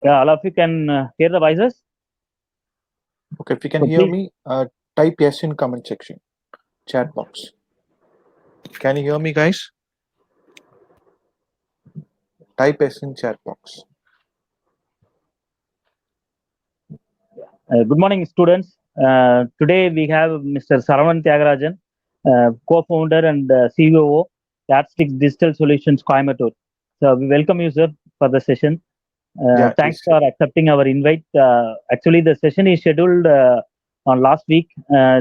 Yeah, all of you can hear the voices. Okay, if you can So hear please, me, type yes in comment section, chat box. Can you hear me, guys? Type yes in chat box. good morning, students. Today we have Mr. Saravanan Tyagarajan, co-founder and CEO, Yardstick Digital Solutions, Coimbatore. So we welcome you, sir, for the session. Yeah, Thanks please. for accepting our invite. Actually, the session is scheduled on last week.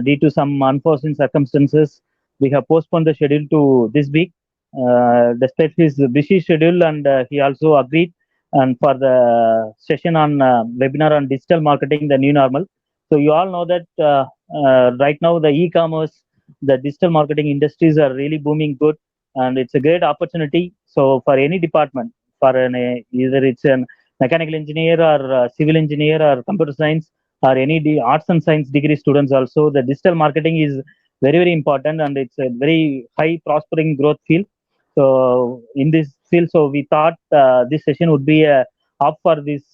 Due to some unforeseen circumstances, we have postponed the schedule to this week. Despite his busy schedule, and he also agreed and for the session on webinar on digital marketing, the new normal. So you all know that right now the e-commerce, the digital marketing industries are really booming good, and it's a great opportunity. So for any department, for either it's an mechanical engineer or civil engineer or computer science or any arts and science degree students also, the digital marketing is very, very important, and it's a very high prospering growth field. So in this field, so we thought this session would be a up for this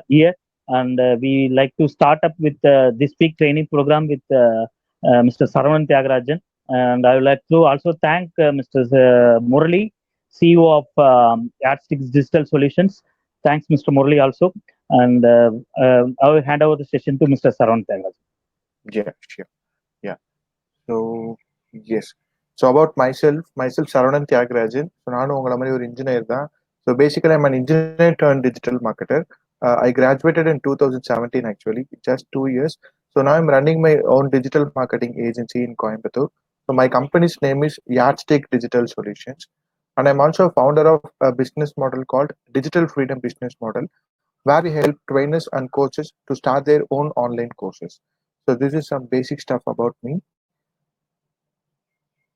year, and we like to start up with this week training program with Mr. Saravanan Tyagarajan. And I would like to also thank Mr. Murali, CEO of Artsticks Digital Solutions. Thanks, Mr. Murali, also. And I will hand over the session to Mr. Saravanan Tyagarajan. Yeah, sure. Yeah. So yes. So about myself Saravanan Tyagarajan. So நானும் உங்கள மாதிரி ஒரு engineer தான். So basically I'm an engineer turned digital marketer. I graduated in 2017 actually, just 2 years. So now I'm running my own digital marketing agency in Coimbatore. So my company's name is Yardstick Digital Solutions, and I'm also a founder of a business model called Digital Freedom Business Model, where we help trainers and coaches to start their own online courses. So this is some basic stuff about me.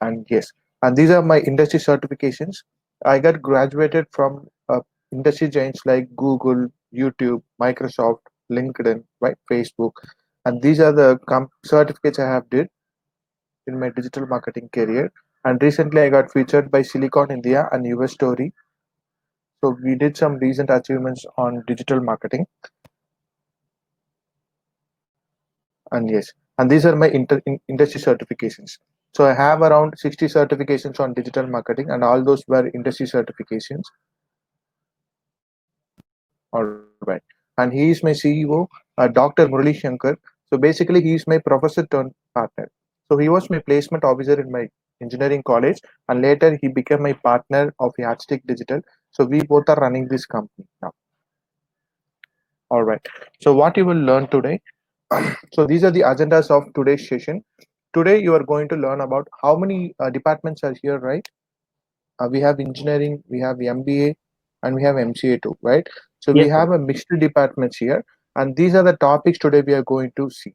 And yes, and these are my industry certifications. I got graduated from industry giants like Google, YouTube, Microsoft, LinkedIn, right, Facebook, and these are the certificates I have did in my digital marketing career. And recently I got featured by Silicon India and US Story. So we did some recent achievements on digital marketing. And yes, and these are my industry certifications. So I have around 60 certifications on digital marketing, and all those were industry certifications. All right. And he is my CEO, Dr. Murali Shankar. So basically, he is my professor turned partner. So he was my placement officer in my engineering college, and later he became my partner of Yardstick Digital. So we both are running this company now. All right. So what you will learn today. So these are the agendas of today's session. Today you are going to learn about how many departments are here, right? We have engineering, we have MBA, and we have MCA too, right? So we Yes, sir. have a mixed departments here, and these are the topics today we are going to see.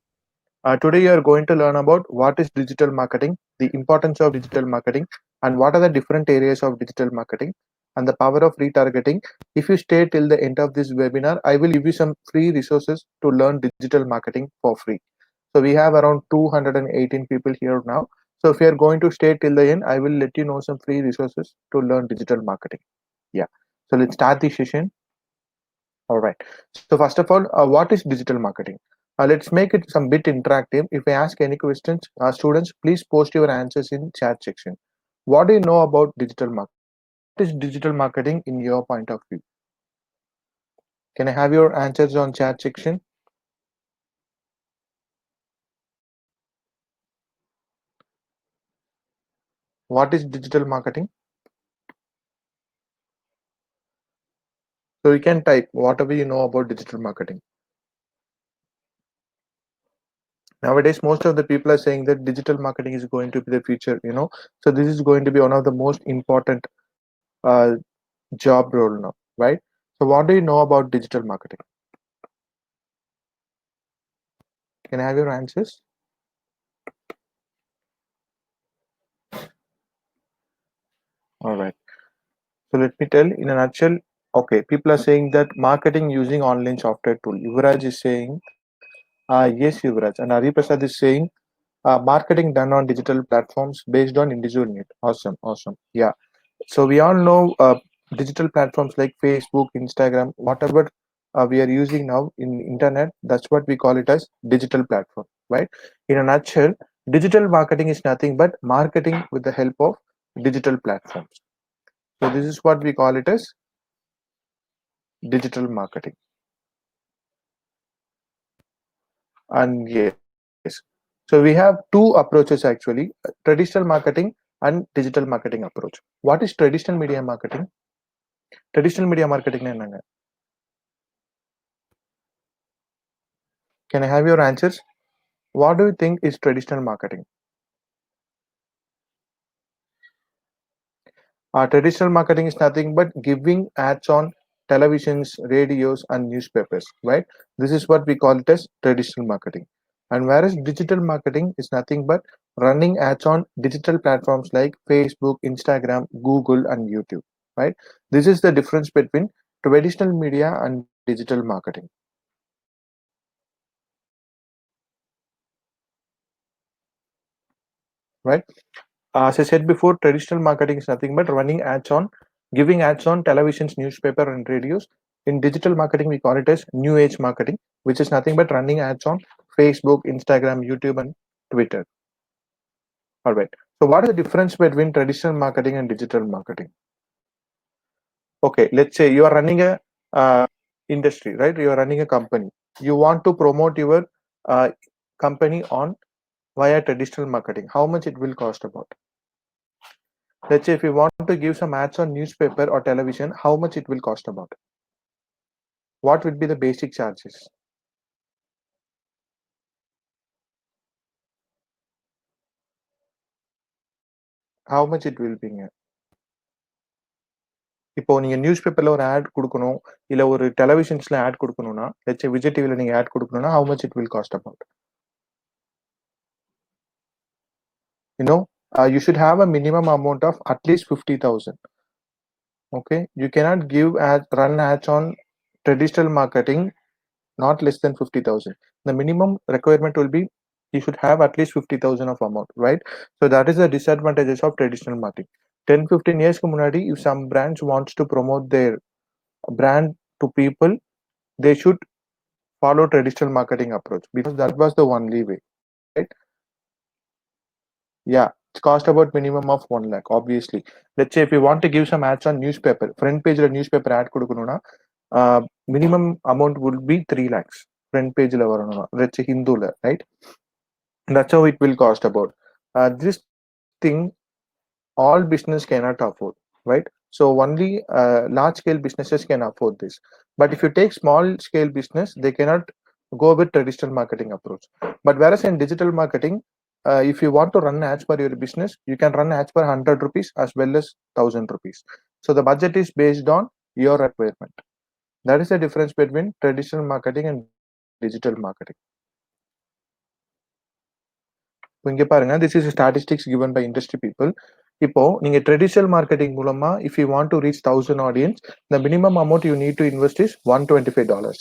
Today you are going to learn about what is digital marketing, the importance of digital marketing, and what are the different areas of digital marketing, and the power of retargeting. If you stay till the end of this webinar, I will give you some free resources to learn digital marketing for free. So we have around 218 people here now. So if you are going to stay till the end, I will let you know some free resources to learn digital marketing. Yeah. So let's start the session. All right. So first of all, what is digital marketing? Let's make it some bit interactive. If I ask any questions, students, please post your answers in chat section. What do you know about digital marketing? What is digital marketing in your point of view? Can I have your answers on chat section? What is digital marketing? So you can type whatever you know about digital marketing. Nowadays, most of the people are saying that digital marketing is going to be the future. So this is going to be one of the most important uh, job role now, right? So what do you know about digital marketing? Can I have your answers? All right. So let me tell in a nutshell. Okay, people are saying that marketing using online software tool. Yuvraj is saying, yes, Yuvraj. And Ari Prasad is saying, marketing done on digital platforms based on individual need. Awesome, awesome. Yeah. So we all know digital platforms like Facebook, Instagram, whatever we are using now in internet, that's what we call it as digital platform, right? In a nutshell, digital marketing is nothing but marketing with the help of digital platforms. So this is what we call it as digital marketing. And yes, so we have two approaches actually, traditional marketing and digital marketing approach. What is traditional media marketing? Traditional media marketing na enanga? Can I have your answers? What do you think is traditional marketing? Traditional marketing is nothing but giving ads on televisions, radios, and newspapers, right? This is what we call it as traditional marketing. And whereas digital marketing is nothing but running ads on digital platforms like Facebook, Instagram, Google, and YouTube, right? This is the difference between traditional media and digital marketing. Right? As I said before, traditional marketing is nothing but running ads on, giving ads on televisions, newspaper, and radios. In digital marketing, we call it as new age marketing, which is nothing but running ads on Facebook, Instagram, YouTube, and Twitter. All right. So, what is the difference between traditional marketing and digital marketing? Okay, let's say you are running a industry, right? You are running a company. You want to promote your uh, company on via traditional marketing. How much it will cost about? Let's say if you want to give some ads on newspaper or television, how much it will cost about? What would be the basic charges? How much it will be? இப்போ நீங்க news பேப்பர்ல ஒரு add கொடுக்கணும் இல்ல ஒரு டெலிவிஷன்ஸ்ல add கொடுக்கணும்னா let's say Vijay டிவில நீங்க ஆட் கொடுக்கணும்னா how much it will cost about? You know, you should have a minimum amount of at least 50,000. Okay, you cannot give ad run ads on traditional marketing not less than 50,000. The minimum requirement will be you should have at least 50,000 of amount, right? So that is the disadvantages of traditional marketing. 10-15 years munadi, if some brands wants to promote their brand to people, they should follow traditional marketing approach because that was the only way, right? Yeah, it's cost about minimum of 1 lakh, obviously. Let's say if you want to give some ads on newspaper, front page newspaper ad kudukununa, minimum amount would be 3 lakhs. Front page la varanuna, let's say Hindu la, right? That's how it will cost about. This thing all business cannot afford, right? So only large scale businesses can afford this. But if you take small scale business, they cannot go with traditional marketing approach. But whereas in digital marketing, if you want to run ads for your business, you can run ads for 100 rupees as well as 1000 rupees. So the budget is based on your requirement. That is the difference between traditional marketing and digital marketing. இங்க பாருங்க, this is statistics given by industry people. இப்போ நீங்க traditional marketing மூலமா if you want to reach 1000 audience, the minimum amount you need to invest is $125.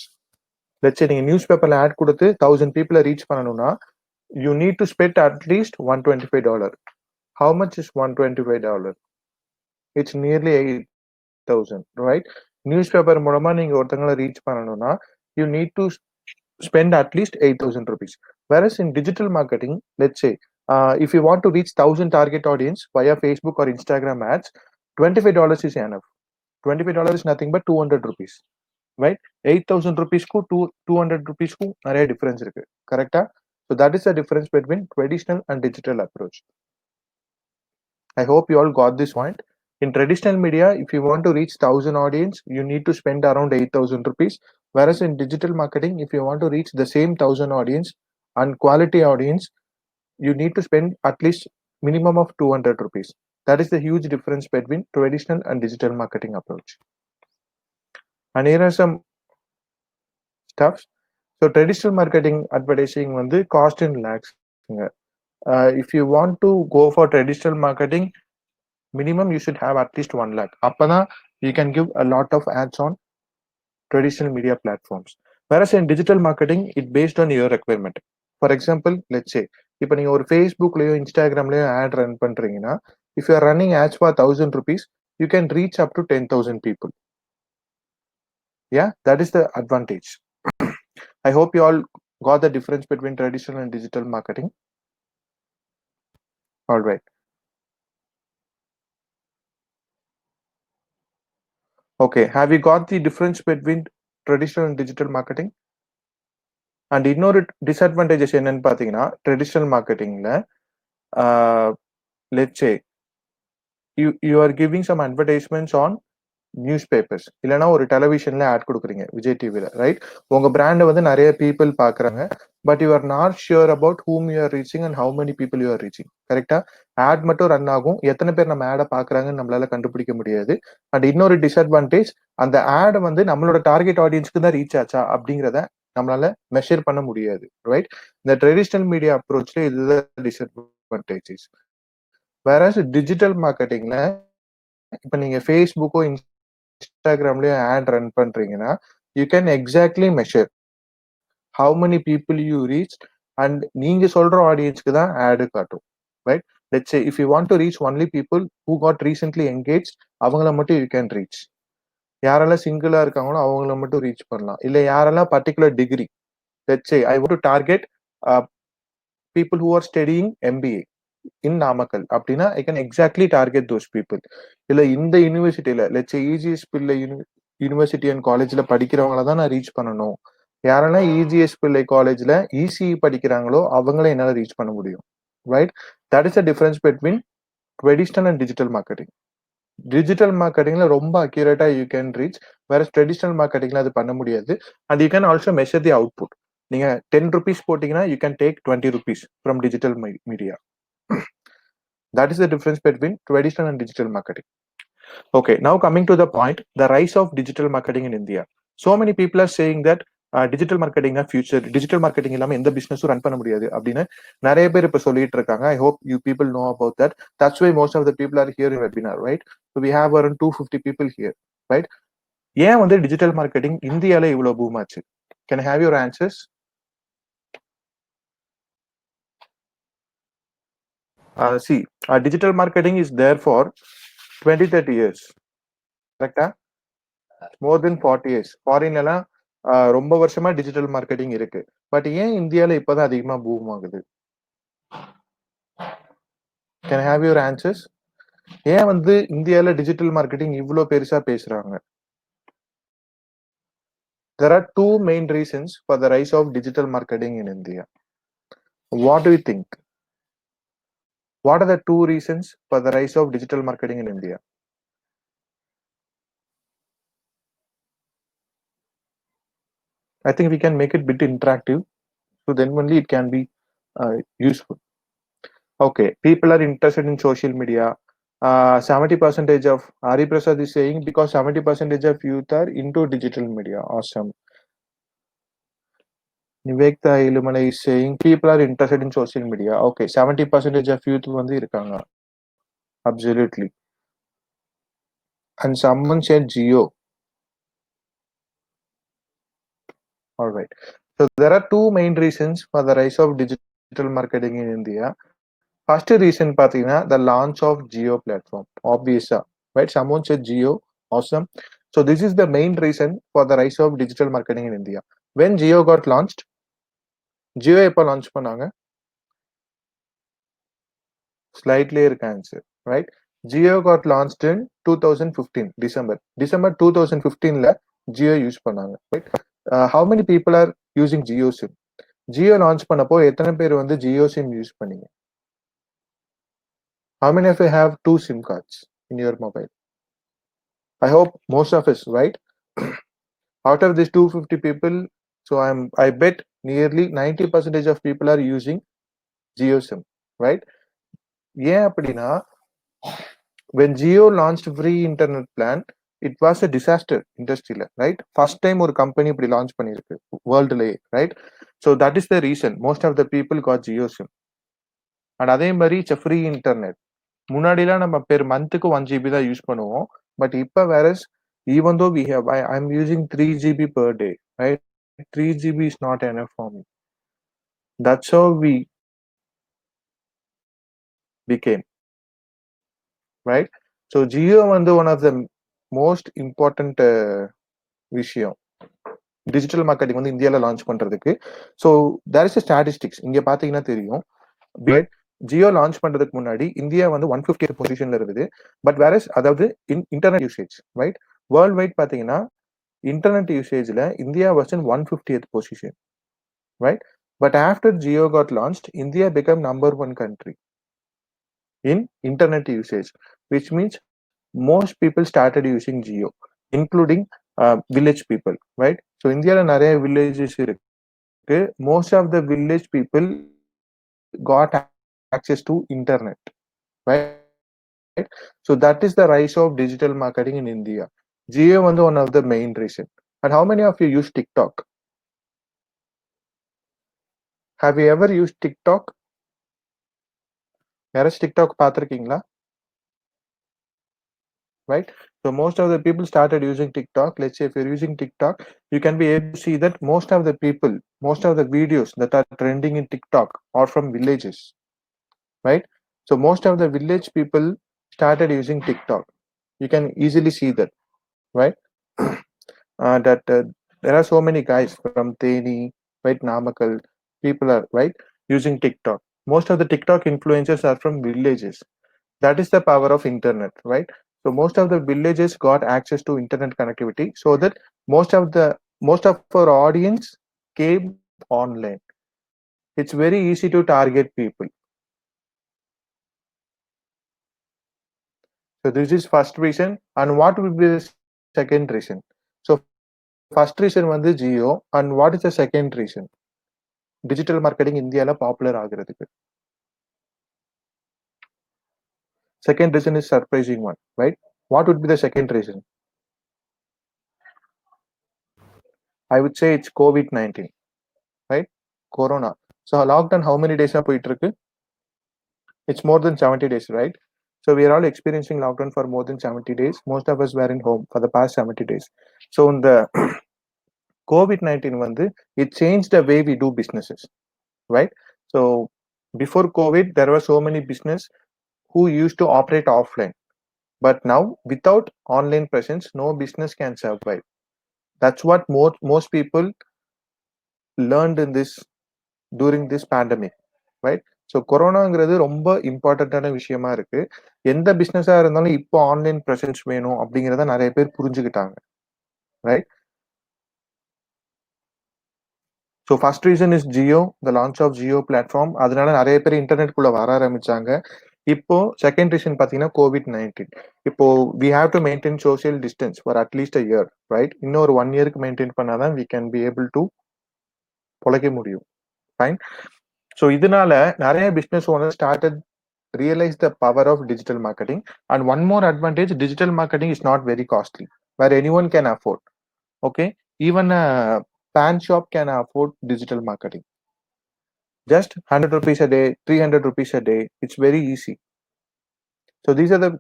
Let's say நீங்க news பேப்பர்ல add கொடுத்து 1000 people reach பண்ணணும்னா you need to spend at least $125. How much is $125? It's nearly 8,000, right? News paper மூலமா நீங்க ஒருத்தங்களை reach பண்ணணும்னா you need to spend at least 8,000 rupees. Whereas in digital marketing, let's say if you want to reach 1000 target audience via Facebook or Instagram ads, $25 is enough. $25 is nothing but 200 rupees, right? 8,000 rupees ku 200 rupees ku நிறைய difference இருக்கு, correcta? So that is the difference between traditional and digital approach. I hope you all got this point. In traditional media, if you want to reach 1000 audience, you need to spend around 8,000 rupees. Whereas in digital marketing, if you want to reach the same 1000 audience and quality audience, you need to spend at least minimum of 200 rupees. That is the huge difference between traditional and digital marketing approach. And here are some stuff. So traditional marketing advertising வந்து cost in lakhs. If you want to go for traditional marketing, minimum you should have at least 1 lakh. Apana you can give a lot of ads on traditional media platforms. Whereas in digital marketing, it based on your requirement. For example, let's say இப்போ நீங்க ஒரு ஃபேஸ்புக்லயோ இன்ஸ்டாகிராம்லயோ add run பண்றீங்கன்னா, if you are running ads for 1000 rupees, you can reach up to 10,000 people. Yeah, that is the advantage. I hope you all got the difference between traditional and digital marketing. All right. Okay, have you got the difference between traditional and digital marketing? And இன்னொரு disadvantages என்னன்னு பார்த்தீங்கன்னா traditional marketingல let's say you are giving some advertisements on news papers இல்லைன்னா ஒரு டெலிவிஷன்ல add கொடுக்குறீங்க விஜய் டிவில right உங்க பிராண்டை வந்து நிறைய பீப்புள் பாக்குறாங்க but you are not sure about whom you are reaching and how many people you are reaching கரெக்டா ஆட் மட்டும் ரன் ஆகும் எத்தனை பேர் நம்ம ஆடை பாக்குறாங்கன்னு நம்மளால கண்டுபிடிக்க முடியாது அண்ட் இன்னொரு டிஸ்அட்வான்டேஜ் அந்த ஆட் வந்து நம்மளோட டார்கெட் ஆடியன்ஸ்க்கு தான் ரீச் ஆச்சா அப்படிங்கிறத நம்மளால மெஷர் பண்ண முடியாது ரைட் இந்த ட்ரெடிஷ்னல் மீடியா அப்ரோச்ல இதுதான் டிஸ்அட்வான்டேஜஸ் வேற டிஜிட்டல் மார்க்கெட்டிங்ல இப்ப நீங்க ஃபேஸ்புக்கோ இன்ஸ்டாகிராம்லயும் ஆட் ரன் பண்றீங்கன்னா you can exactly measure how many people you reach and நீங்க சொல்ற ஆடியன்ஸ்க்கு தான் ஆடு காட்டும் right let's say if you want to reach only people who got recently engage அவங்கள மட்டும் யூ கேன் ரீச் யாரெல்லாம் சிங்கிளா இருக்காங்களோ அவங்கள மட்டும் ரீச் பண்ணலாம் இல்ல யாரெல்லாம் particular degree let's say I want to target people who are studying MBA in Namakkal அப்படின்னா I can exactly target those people இல்ல இந்த யூனிவர்சிட்டியில let's EGS Pillai university and காலேஜ்ல படிக்கிறவங்கள தான் நான் ரீச் பண்ணணும் யாரெல்லாம் இஜிஎஸ் பிள்ளை காலேஜ்ல இசிஇ படிக்கிறாங்களோ அவங்கள என்னால ரீச் பண்ண முடியும் right that is the difference between traditional and digital marketing digital மார்க்கெட்டிங்ல ரொம்ப அக்யூரேட்டா யூ கேன் ரீச் வேற ட்ரெடிஷ்னல் மார்க்கெட்டிங்ல அது பண்ண முடியாது and you can also measure the output நீங்க 10 rupees போட்டீங்கன்னா you can take 20 rupees from digital media that is the difference between traditional and digital marketing. Okay, now coming to the point, the rise of digital marketing in India. So many people are saying that digital marketing a future, digital marketing இல்லாம எந்த பிசினஸும் run பண்ண முடியாது அப்படின்னு நிறைய பேர் இப்ப சொல்லிட்டு இருக்காங்க. I hope you people know about that. That's why most of the people are here in webinar, right? So we have around 250 people here, right? ஏன் வந்து டிஜிட்டல் மார்க்கெட்டிங் இந்தியால இவ்வளவு பூம் ஆச்சு? Can I have your answers? See, digital marketing is there for 20-30 years. கரெக்டா? மோர் தென் 40 years ஃபாரின்ல எல்லாம் ரொம்ப வருஷமா டிஜிட்டல் மார்க்கெட்டிங் இருக்கு பட் ஏன் இந்தியால இப்பதான் அதிகமா பூம் ஆகுது கேன் ஹேவ் யுவர் ஆன்சர்ஸ் ஏன் வந்து இந்தியால டிஜிட்டல் மார்க்கெட்டிங் இவ்வளோ பெருசா பேசுறாங்க there are two main reasons for the rise of digital marketing in India. What do you think? What are the two reasons for the rise of digital marketing in India? I think we can make it bit interactive, so then only it can be useful. Okay, people are interested in social media. 70% of Ari Prasad is saying because 70% of youth are into digital media. Awesome. Nivekta Illumalai is saying people are interested in social media. Okay, 70% of youth வந்து இருக்காங்க. Absolutely. And someone said Geo. All right. So there are two main reasons for the rise of digital marketing in India. First reason பாத்தீங்கன்னா the launch of Geo platform. Obvious, right? Someone said Geo. Awesome. So this is the main reason for the rise of digital marketing in India. When Geo got launched, Geo எப்போ launch பண்ணாங்க ஸ்லைட்லயே இருக்கு answer right Geo got launched in 2015 December 2015ல Geo use பண்ணாங்க right how many people are using Geo SIM Geo launch பண்ணப்போ எத்தனை பேர் வந்து Geo SIM யூஸ் பண்ணீங்க how many of you have two SIM cards in your mobile I hope most of us right out of these 250 people so I bet nearly 90% of people are using Geo SIM right ஏன் அப்படின்னா when Geo launched free internet plan it was a disaster industryல right first time ஒரு company இப்படி launch பண்ணிருக்கு worldலயே right so that is the reason most of the people got Geo SIM and அதே மாதிரி it's a free internet முன்னாடிலாம் நம்ம per மந்த்துக்கு 1 GB தான் use பண்ணுவோம் பட் இப்போ வேற even though we have I'm using 3 GB per day right 3 GB is not enough for me that's how we became right so Geo வந்து one of the most important விஷயம் digital marketing வந்து இந்தியாவில் launch பண்றதுக்கு. So there is statistics இங்க பாத்தீங்கன்னா தெரியும். Jio launch பண்றதுக்கு முன்னாடி இந்தியா வந்து 150 பொசிஷன்ல இருக்குது. பட் வேற அதாவது internet usage right world wide பாத்தீங்கன்னா இன்டர்நெட் யூசேஜ்ல India was in 150th position right. But after Jio got launched India become number 1 country in internet usage, which means most people started using Jio, including village people, right? So India நிறைய villages இருக்கு. Most of the village people got access to internet, right? So that is the rise of digital marketing in India. Jio வந்து one of the main reason. And how many of you use TikTok? Have you ever used TikTok? யாராச்சும் TikTok பார்த்திருக்கீங்களா? Right? So most of the people started using TikTok. Let's say if you're using TikTok, you can be able to see that most of the people, most of the videos that are trending in TikTok are from villages, right? So most of the village people started using TikTok. You can easily see that, right? That there are so many guys from Theni, right, Namakal, people are right using TikTok. Most of the TikTok influencers are from villages. That is the power of internet, right? So most of the villages got access to internet connectivity, so that most of our audience came online. It's very easy to target people. So this is first reason. And what will be the second reason? So first reason was the Jio. And what is the second reason? Digital marketing India popular ஆகிறதுக்கு. Second reason is surprising one, right? What would be the second reason? I would say it's COVID-19, right? Corona. So lockdown how many days போயிட்டு இருக்கு? It's more than 70 days, right? So we are all experiencing lockdown for more than 70 days. Most of us were in home for the past 70 days. So in the COVID-19 வந்து it changed the way we do businesses, right? So before COVID, there were so many business who used to operate offline. But now without online presence, no business can survive. That's what most people learned in this during this pandemic, right? So கொரோனாங்கிறது ரொம்ப இம்பார்ட்டண்ட்டான விஷயமா இருக்கு. எந்த பிஸ்னஸா இருந்தாலும் இப்போ online presence வேணும் அப்படிங்கிறத நிறைய பேர் புரிஞ்சுக்கிட்டாங்க, right? So first reason is Jio, the launch of Jio platform. அதனால நிறைய பேர் இன்டர்நெட்குள்ள வர ஆரம்பிச்சாங்க. இப்போ செகண்ட் ரீசன் பார்த்தீங்கன்னா COVID-19. இப்போ we have to maintain social distance for at least a year, right? இன்னும் ஒரு 1 இயருக்கு மெயின்டைன் பண்ணாதான் we can be able to பொழைக்க முடியும், ஃபைன். ஸோ இதனால நிறைய business owner started realize the power of digital marketing. And one more advantage, digital marketing is not very costly, where anyone can afford. Okay, even a pan shop can afford digital marketing. Just 100 rupees a day, 300 rupees a day. It's very easy. So these are the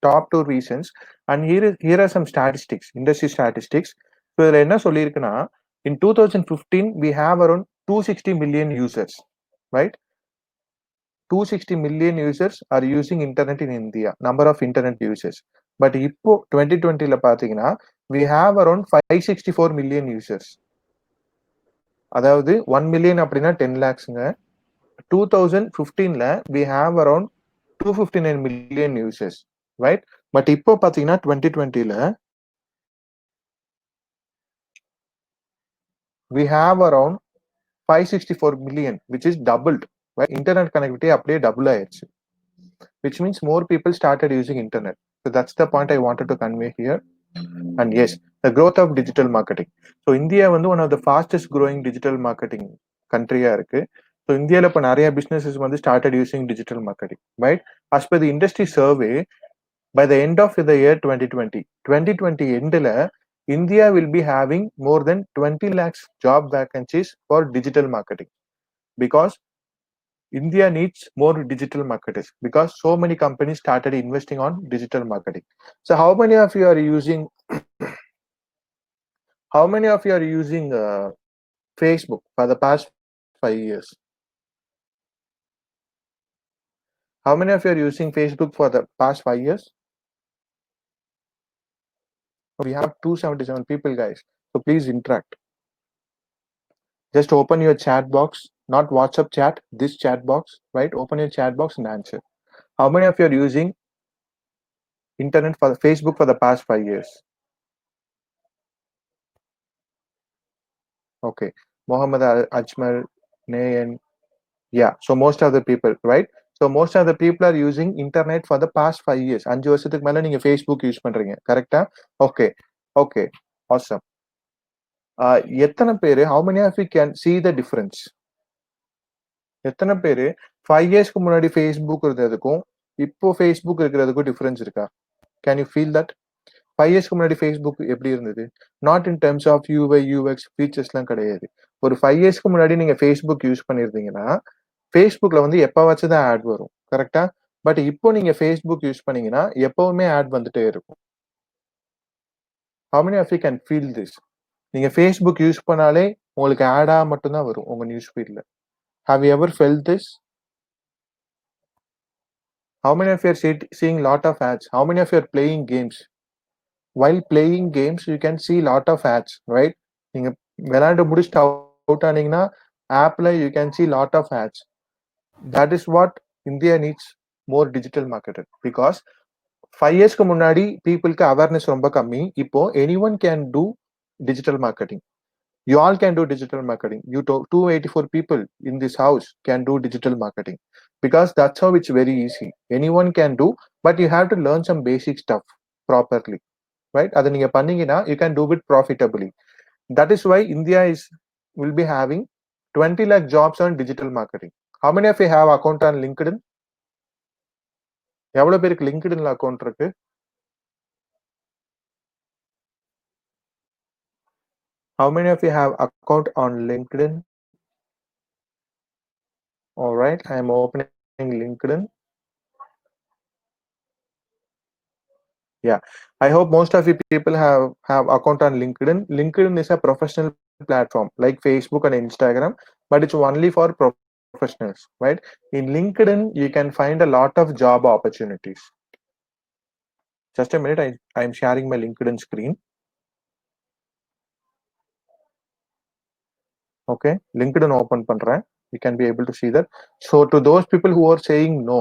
top 2 reasons. And here are some statistics, industry statistics. So இதுல என்ன சொல்லியிருக்குன்னா, in 2015 we have around 260 million users, right? 260 million users are using internet in India, number of internet users. But இப்போ 2020ல பாத்தீங்கன்னா we have around 564 million users. அதாவது 1 million அப்படின்னா 10 lakhsங்க. 2015ல we have around 259 million users, right? But இப்போ பாத்தீங்கன்னா 2020ல we have around 564 million, which is doubled, right? Internet connectivity அப்படியே double ஆயிடுச்சு, which means more people started using internet. So that's the point I wanted to convey here. And yes, the growth of digital marketing. So India வந்து one of the fastest growing digital marketing country-ஆ இருக்கு. So இந்தியால இப்ப நிறைய businesses வந்து started using digital marketing, right? As per the industry survey, by the end of the year 2020 endல India will be having more than 20 lakhs job vacancies for digital marketing, because India needs more digital marketers, because so many companies started investing on digital marketing. So how many of you are using Facebook for the past 5 years? How many of you are using Facebook for the past 5 years? We have 277 people, guys. So please interact. Just open your chat box, not WhatsApp chat, this chat box, right? Open your chat box and answer. How many of you are using internet for Facebook for the past 5 years? Okay. Mohammed Ajmal, Nayan. Yeah. So most of the people, right? So most of the people are using internet for the past 5 years. 5 வருஷத்துக்கு மேல நீங்க Facebook use பண்றீங்க. கரெக்டா? Okay. Okay. Awesome. எத்தனை பேரு, how many of you can see the difference? எத்தனை பேரு 5 இயர்ஸ்க்கு முன்னாடி ஃபேஸ்புக் இருந்ததுக்கும் இப்போ ஃபேஸ்புக் இருக்கிறதுக்கும் டிஃபரன்ஸ் இருக்கா? Can you feel that? 5 இயர்ஸ்க்கு முன்னாடி ஃபேஸ்புக் எப்படி இருந்தது? Not in terms of UI UX ஃபீச்சர்ஸ்லாம் கிடையாது. ஒரு 5 இயர்ஸ்க்கு முன்னாடி நீங்க ஃபேஸ்புக் யூஸ் பண்ணியிருந்தீங்கன்னா ஃபேஸ்புக்ல வந்து எப்பவாச்சும் தான் ஆட் வரும். கரெக்டா? பட் இப்போ நீங்க ஃபேஸ்புக் யூஸ் பண்ணீங்கன்னா எப்பவுமே ஆட் வந்துட்டே இருக்கும். How many of you can feel this? நீங்க ஃபேஸ்புக் யூஸ் பண்ணாலே உங்களுக்கு ஆடா மட்டும்தான் வரும் உங்க news ஃபீட்ல. Have you ever felt this? How many of you are seeing lot of ads? How many of you are playing games? While playing games, you can see lot of ads, right? நீங்க விளையாண்டு முடிச்சுட்டு out ஆனீங்கன்னா ஆப்ல you can see lot of ads. That is what India needs more digital marketer because 5 இயர்ஸ்க்கு முன்னாடி பீப்புளுக்கு awareness ரொம்ப கம்மி. இப்போ anyone can do digital marketing. You all can do digital marketing. 284 people in this house can do digital marketing because that's how it's very easy. Anyone can do, but you have to learn some basic stuff properly, right? Adha neenga panningina you can do it profitably. That is why India will be having 20 lakh jobs on digital marketing. How many of you have account on LinkedIn? எவ்வளவு பேருக்கு லிங்க்டின்ல account இருக்கு? How many of you have account on LinkedIn? All right, I am opening LinkedIn. Yeah, I hope most of you people have account on LinkedIn. LinkedIn is a professional platform like Facebook and Instagram, but it's only for professionals, right? In LinkedIn, you can find a lot of job opportunities. Just a minute, I am sharing my LinkedIn screen. Okay, LinkedIn open பண்றேன். You can be able to see that. So to those people who are saying no,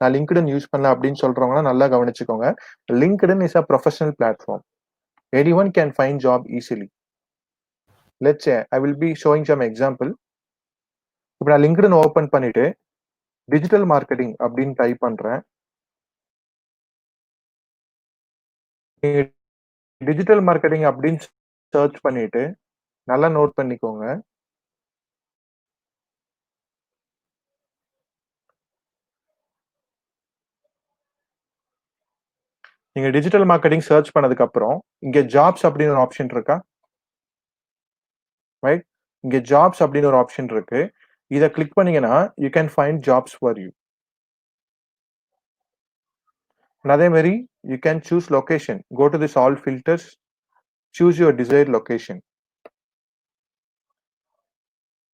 நான் LinkedIn use பண்ணல அப்படின்னு சொல்றவங்க நல்லா கவனிச்சுக்கோங்க. LinkedIn is a professional platform. Anyone can find job easily. Let's say I will be showing some example. இப்போ நான் LinkedIn open பண்ணிட்டு digital marketing அப்படின்னு டைப் பண்றேன். டிஜிட்டல் மார்க்கெட்டிங் அப்படின்னு சர்ச் பண்ணிட்டு நல்லா நோட் பண்ணிக்கோங்க. நீங்க டிஜிட்டல் மார்க்கெட்டிங் சர்ச் பண்ணதுக்கு அப்புறம் இங்க ஜாப்ஸ் அப்படின்னு ஒரு ஆப்ஷன் இருக்கா? ரைட், இங்க ஜாப்ஸ் அப்படின்னு ஒரு ஆப்ஷன் இருக்கு. இத கிளிக் பண்ணீங்கன்னா you can find jobs for you. அதே மாதிரி you can choose location. Go to this all filters, choose your desired location.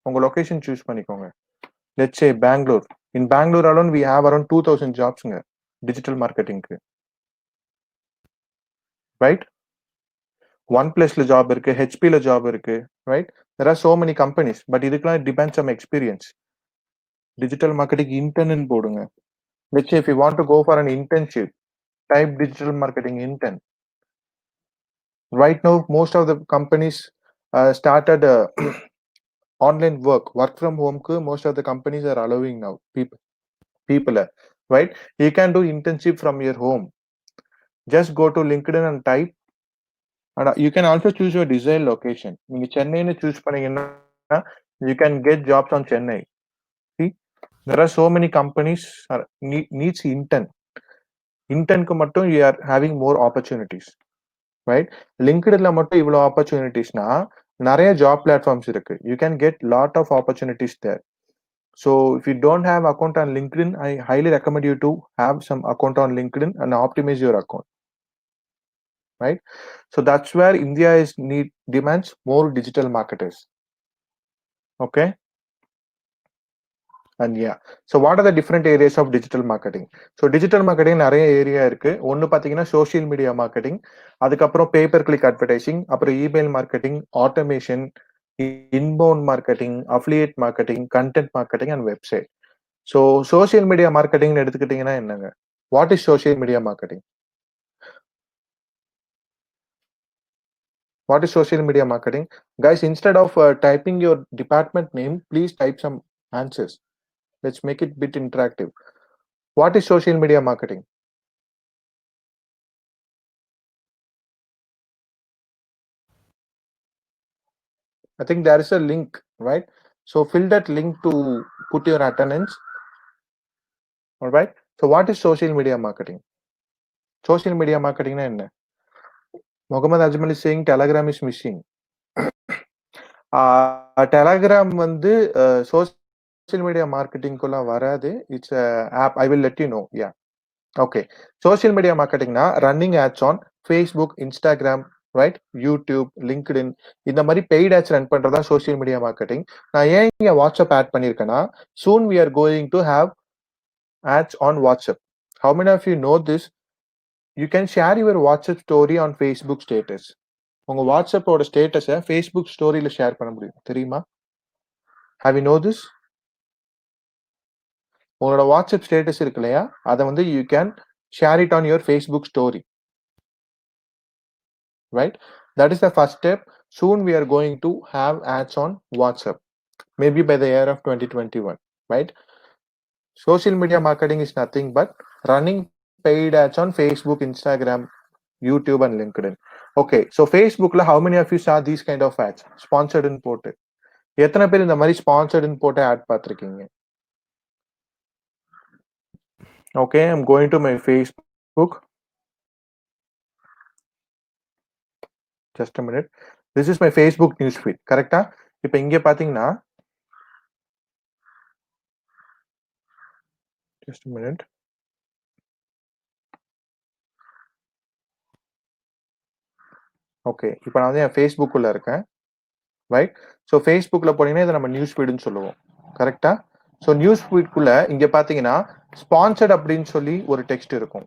உங்க லொகேஷன் சூஸ் பண்ணிக்கோங்க. Let's say Bangalore. In Bangalore alone we have around 2000 jobs ங்க digital மார்க்கெட்டிங்க்கு. Right, OnePlusல job இருக்கு, HPல job இருக்கு, right? There are so many companies, but இதுக்கெல்லாம் it depends on experience. Digital marketing intern போடுங்க. Let's say if you want to go for an internship, type digital marketing intern. Right now, most of the companies started online work from home. Most of the companies are allowing now people, right? You can do internship from your home. Just go to LinkedIn and type, and you can also choose your desired location. நீங்க சென்னைன்னு choose பண்ணீங்கன்னா you can get jobs on Chennai. See, there are so many companies needs internக்கு மட்டும் you are having more opportunities, right? LinkedInல மட்டும் இவ்வளவு ஆப்பர்ச்சுனிட்டிஸ்னா நிறைய job platforms இருக்கு. You can get lot of opportunities there. So if you don't have account on LinkedIn, I highly recommend you to have some account on LinkedIn and optimize your account, right? So that's where India demands more digital marketers. Okay, And yeah, so what are the different areas of digital marketing? So digital marketing நிறைய area இருக்கு. ஒன்னு பாத்தீங்கன்னா social media marketing, அதுக்கப்புறம் paper click advertising, அப்புறம் email marketing, automation, inbound marketing, affiliate marketing, content marketing and website. So social media மார்க்கெட்டிங்னு எடுத்துக்கிட்டீங்கன்னா என்னங்க? What is social media marketing? What is social media marketing? Guys, instead of typing your department name, please type some answers. Let's make it bit interactive. What is social media marketing? I think there is a link, right? So fill that link to put your attendance. All right. So what is social media marketing? Social media marketing na enna? Mohammad Ajmal is saying Telegram is missing. Telegram வந்து social media marketing குள்ள வராது. It's a app. I will let you know. Yeah. Okay. Social media marketing na running ads on Facebook, Instagram, right? YouTube, LinkedIn. இந்த மாதிரி paid ads run பண்றதா social media marketing. நான் ஏன் இங்க WhatsApp add பண்ணிருக்கேன்னா, soon we are going to have ads on WhatsApp. How many of you know this? You can share your WhatsApp story on Facebook status. உங்க WhatsApp ஓட ஸ்டேட்டஸை Facebook ஸ்டோரியில share பண்ண முடியும், தெரியுமா? Have you know this? உங்களோட WhatsApp status இருக்கு இல்லையா, அதை வந்து you can share it on your Facebook story, right? That is the first step. Soon we are going to have ads on WhatsApp, maybe by the year of 2021, right? Social media marketing is nothing but running paid ads on Facebook, Instagram, YouTube and LinkedIn. Okay, so Facebook la how many of you saw these kind of ads? Sponsored and போட்டு எத்தனை பேர் இந்த மாதிரி sponsored and போட்டு ad பார்த்திருக்கீங்க? Okay, I'm going to my Facebook. Just a minute. This is my Facebook newsfeed. கரெக்டா? இப்போ இங்க பாத்தீங்கன்னா, just a minute. ஓகே, இப்போ நான் வந்து என் ஃபேஸ்புக் உள்ள இருக்கேன், ரைட்? ஸோ ஃபேஸ்புக்ல போனீங்கன்னா இதை நம்ம நியூஸ் ஃபீடுன்னு சொல்லுவோம், கரெக்டா? ஸோ நியூஸ் ஃபீட்குள்ள இங்க பாத்தீங்கன்னா ஸ்பான்சர்ட் அப்படின்னு சொல்லி ஒரு டெக்ஸ்ட் இருக்கும்.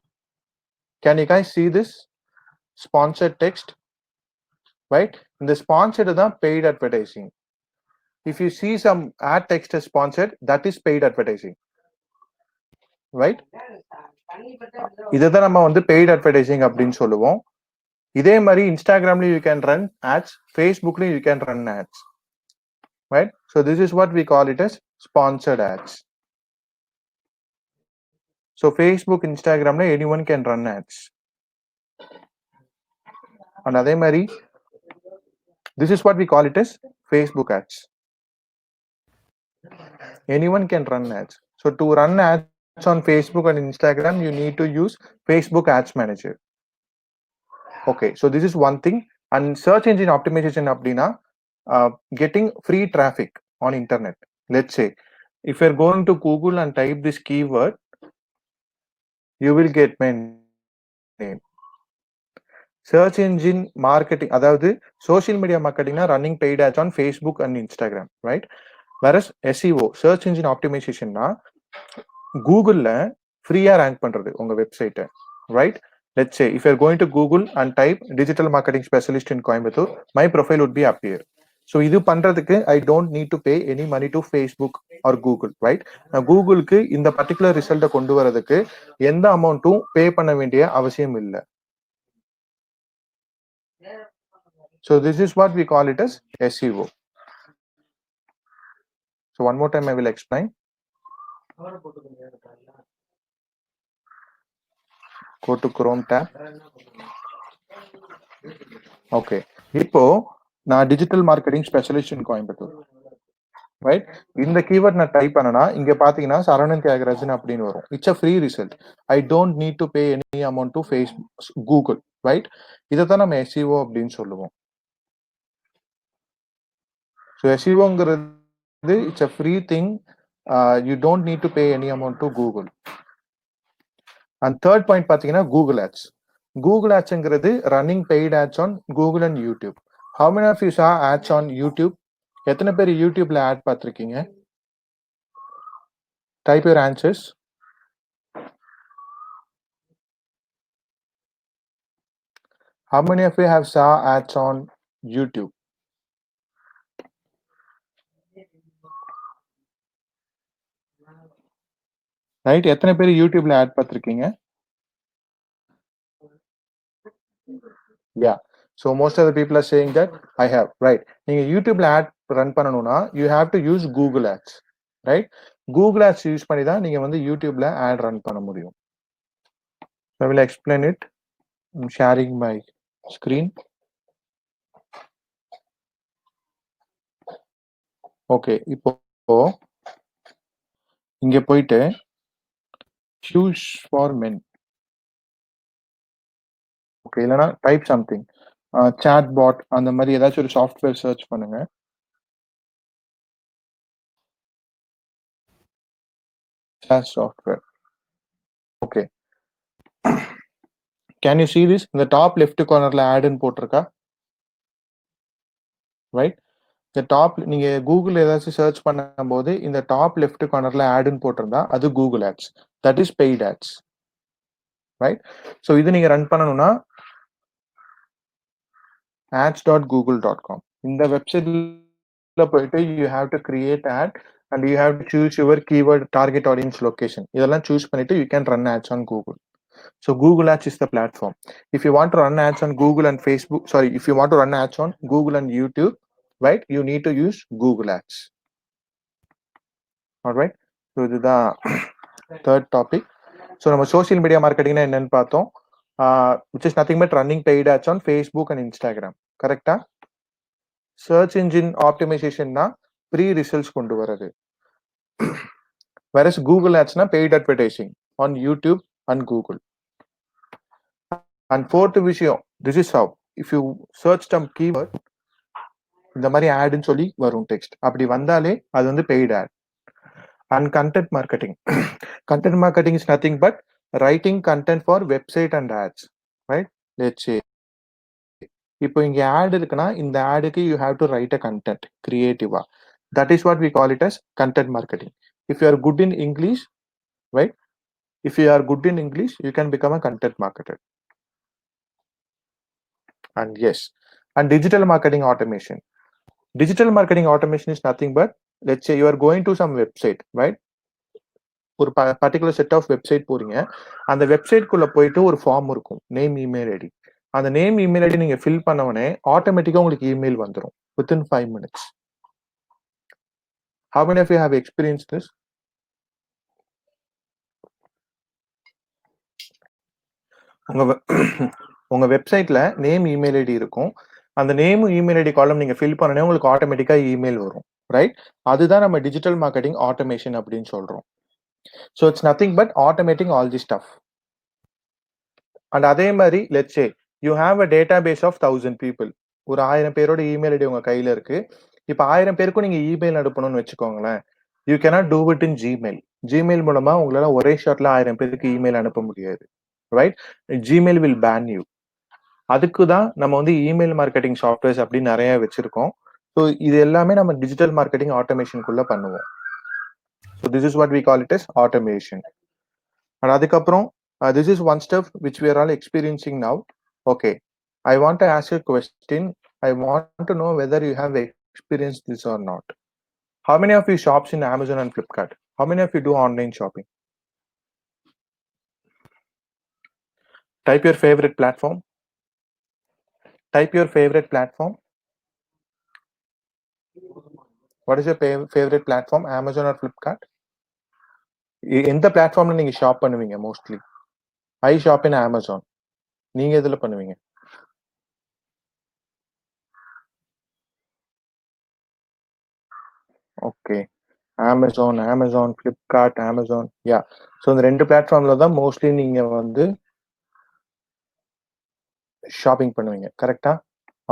Can you guys see this sponsored text, right? இந்த sponsored தான் paid advertising. If you see some ad text as sponsored, that is paid advertising, right? இதுதான் நம்ம வந்து paid advertising அப்படின்னு சொல்லுவோம். இதே மாதிரி இன்ஸ்டாகிராம்லயும் you can run ads, ஃபேஸ்புக்லயும் you can run ads, right? So this is what we call it as sponsored ads. So Facebook, Instagram anyone can run ads. And அதே மாதிரி this is what we call it as Facebook ads. Anyone can run ads. So to run ads on Facebook and Instagram, you need to use Facebook Ads Manager. Okay, so this is one thing. And search engine optimization அப்படின்னா getting free traffic on internet. Let's say if you're going to Google and type this keyword, you will get my name. Search engine marketing, அதாவது social media marketing running paid ads on Facebook and Instagram, right? Whereas SEO, search engine optimization கூகுள்ல ஃப்ரீயா rank பண்றது உங்க வெப்சைட்டை, right? Let's say if you're going to Google and type digital marketing specialist in Coimbatore, my profile would be appear. So இது பண்றதுக்கு I don't need to pay any money to Facebook or Google, right? கூகுளுக்கு இந்த particular ரிசல்ட்டை கொண்டு வரதுக்கு எந்த அமௌண்ட்டும் பே பண்ண வேண்டிய அவசியம் இல்லை. So this is what we call it as SEO. So one more time I will explain. Go to Chrome tab. Okay, இப்போ நான் digital marketing specialist in Coimbatore, right? இந்த கீவேர்ட் நான் டைப் பண்ணனா இங்க பாத்தீங்கன்னா சரவணன் தியாகராஜன் அப்படின்னு வரும். It's a free result. I don't need to pay any amount to Google, right? இதை தான் நம்ம SEO அப்படின்னு சொல்லுவோம். ஸோ SEOங்கிறது it's a free thing. You don't need to pay any amount to Google. And third point பாத்தீங்கன்னா Google ads. Google ஆட்ஸ்ங்கிறது running paid ads on Google and YouTube. How many of you saw ads on YouTube? எத்தனை பேர் யூடியூப்ல add பார்த்திருக்கீங்க? Type your answers. How many of you have saw ads on YouTube? Right? எத்தனை பேர் யூடியூப்ல add பார்த்திருக்கீங்க? Yeah. So most of the people are saying that I have. Right. நீங்க யூடியூப்ல ad run பண்ணனும்னா you have to use Google Ads. Right? Google Ads use பண்ணி தான் நீங்க வந்து யூடியூப்ல ஆட் ரன் பண்ண முடியும். I will explain it. I'm sharing my screen. Okay. இப்போ இங்க போயிட்டு shoes for men. Okay, இல்லனா type something. Chat bot அந்த மாதிரி ஏதாச்சும் ஒரு சாஃப்ட்வேர் சர்ச் பண்ணுங்க. Chat software. Okay. Can you see this? In the top left corner ல add ன்னு போட்டிருக்கா? Right? The top நீங்க கூகுள் ஏதாச்சும் சர்ச் பண்ணும்போது இந்த டாப் லெஃப்ட் கார்னர்ல ஆட்னு போட்டிருந்தா அது Google ads. That is paid ads. Right? So இது நீங்க ரன் பண்ணணும்னா ads.google.com இந்த வெப்சைட்ல போயிட்டு you have to create ad and you have to choose your keyword target audience location. இதெல்லாம் சூஸ் பண்ணிட்டு you can run ads on Google. So Google Ads is the platform. If you want to run ads on Google and Facebook, sorry, if you want to run ads on Google and YouTube, right, you need to use Google Ads. All right. So this is the third topic. So நம்ம social media marketing என்னன்னு பார்த்தோம். Which is nothing but running paid ads on Facebook and Instagram. Correct? Search engine optimization na pre-results கொண்டு வரது. Whereas Google Ads na paid advertising on YouTube and Google. And fourth விஷயம், this is how. If you search some keyword, இந்த மாதிரி ஆட்னு சொல்லி வரும் text. அப்படி வந்தாலே அது வந்து paid add. And content marketing. Content marketing is nothing but writing content for website and ads. Right? Let's say இப்போ இங்க ஆட் இருக்குன்னா இந்த ஆடுக்கு you have to write a content creative-ஆ. That is what we call it as content marketing. If you are good in English, right? If you are good in English, you can become a content marketer. And yes, and digital marketing automation. Digital marketing automation is nothing but, let's say you are going to some website, right? ஒரு particular set of website போறீங்க. அந்த வெப்சைட்குள்ள போயிட்டு ஒரு form இருக்கும், name email ID. அந்த name email ID நீங்க fill பண்ண உடனே ஆட்டோமேட்டிக்கா உங்களுக்கு இமெயில் வந்துடும் within 5 minutes. How many of you have experienced this? உங்க வெப்சைட்ல நேம் இமெயில் ஐடி இருக்கும். அந்த நேம் இமெயில் ஐடி காலம் நீங்க ஃபில் பண்ணனே உங்களுக்கு ஆட்டோமேட்டிக்கா இமெயில் வரும், ரைட்? அதுதான் நம்ம டிஜிட்டல் மார்க்கெட்டிங் ஆட்டோமேஷன் அப்படின்னு சொல்றோம். So it's nothing but automating all this stuff. And அதே மாதிரி let's say you have a database of 1000 people. ஒரு 1000 பேரோட இமெயில் ஐடி உங்க கையில இருக்கு. இப்ப 1000 பேருக்கும் நீங்க இமெயில் அனுப்பணும்னு வச்சுக்கோங்களேன். You cannot do it in Gmail. Gmail மூலமா உங்களால ஒரே ஷாட்ல 1000 பேருக்கு இமெயில் அனுப்ப முடியாது, right? Gmail will ban you. அதுக்கு தான் நம்ம வந்து இமெயில் மார்க்கெட்டிங் சாஃப்ட்வேர்ஸ் அப்படி நிறைய வச்சிருக்கோம். ஸோ இது எல்லாமே நம்ம டிஜிட்டல் மார்க்கெட்டிங் ஆட்டோமேஷனுக்குள்ள பண்ணுவோம். So this is what we call it is automation. And அதுக்கப்புறம் this is one stuff which we are all experiencing now. Okay, I want to ask you a question. I want to know whether you have experienced this or not. How many of you shops in Amazon and Flipkart? How many of you do online shopping? Type your favorite platform. Type your favorite platform. What is your favorite platform? Amazon or Flipkart? எந்த பிளாட்ஃபார்ம்ல நீங்க shop பண்ணுவீங்க mostly? ஐ shop இன் Amazon. நீங்க எதுல பண்ணுவீங்க? Okay, Amazon, Flipkart, Amazon. யா. So இந்த ரெண்டு பிளாட்ஃபார்ம்ல தான் மோஸ்ட்லி நீங்க வந்து ஷாப்பிங் பண்ணுவீங்க, கரெக்டா?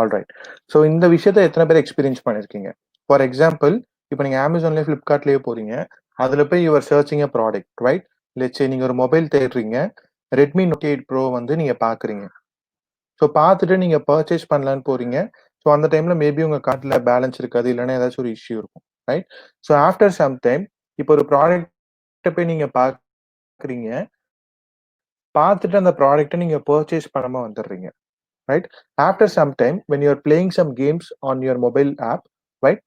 ஆல்ரைட். ஸோ இந்த விஷயத்த எத்தனை பேர் எக்ஸ்பீரியன்ஸ் பண்ணிருக்கீங்க? ஃபார் எக்ஸாம்பிள், இப்போ நீங்க Amazonலயே Flipkartலயே போறீங்க. அதுல போய் your searching a product, right? Let's சே நீங்க ஒரு மொபைல் தேடுறீங்க. Redmi Note 8 Pro வந்து நீங்க பாக்குறீங்க. ஸோ பார்த்துட்டு நீங்க பர்ச்சேஸ் பண்ணலான்னு போறீங்க. ஸோ அந்த டைம்ல மேபி உங்க கார்ட்ல பேலன்ஸ் இருக்காது, இல்லைன்னா ஏதாச்சும் ஒரு இஷ்யூ இருக்கும், right? So after some time இப்போ ஒரு ப்ராடக்ட் போய் நீங்க பாக்குறீங்க, பார்த்துட்டு அந்த ப்ராடக்ட்டை நீங்க பர்ச்சேஸ் பண்ணாம வந்துடுறீங்க, right? After some time when you are playing some games on your mobile app, right?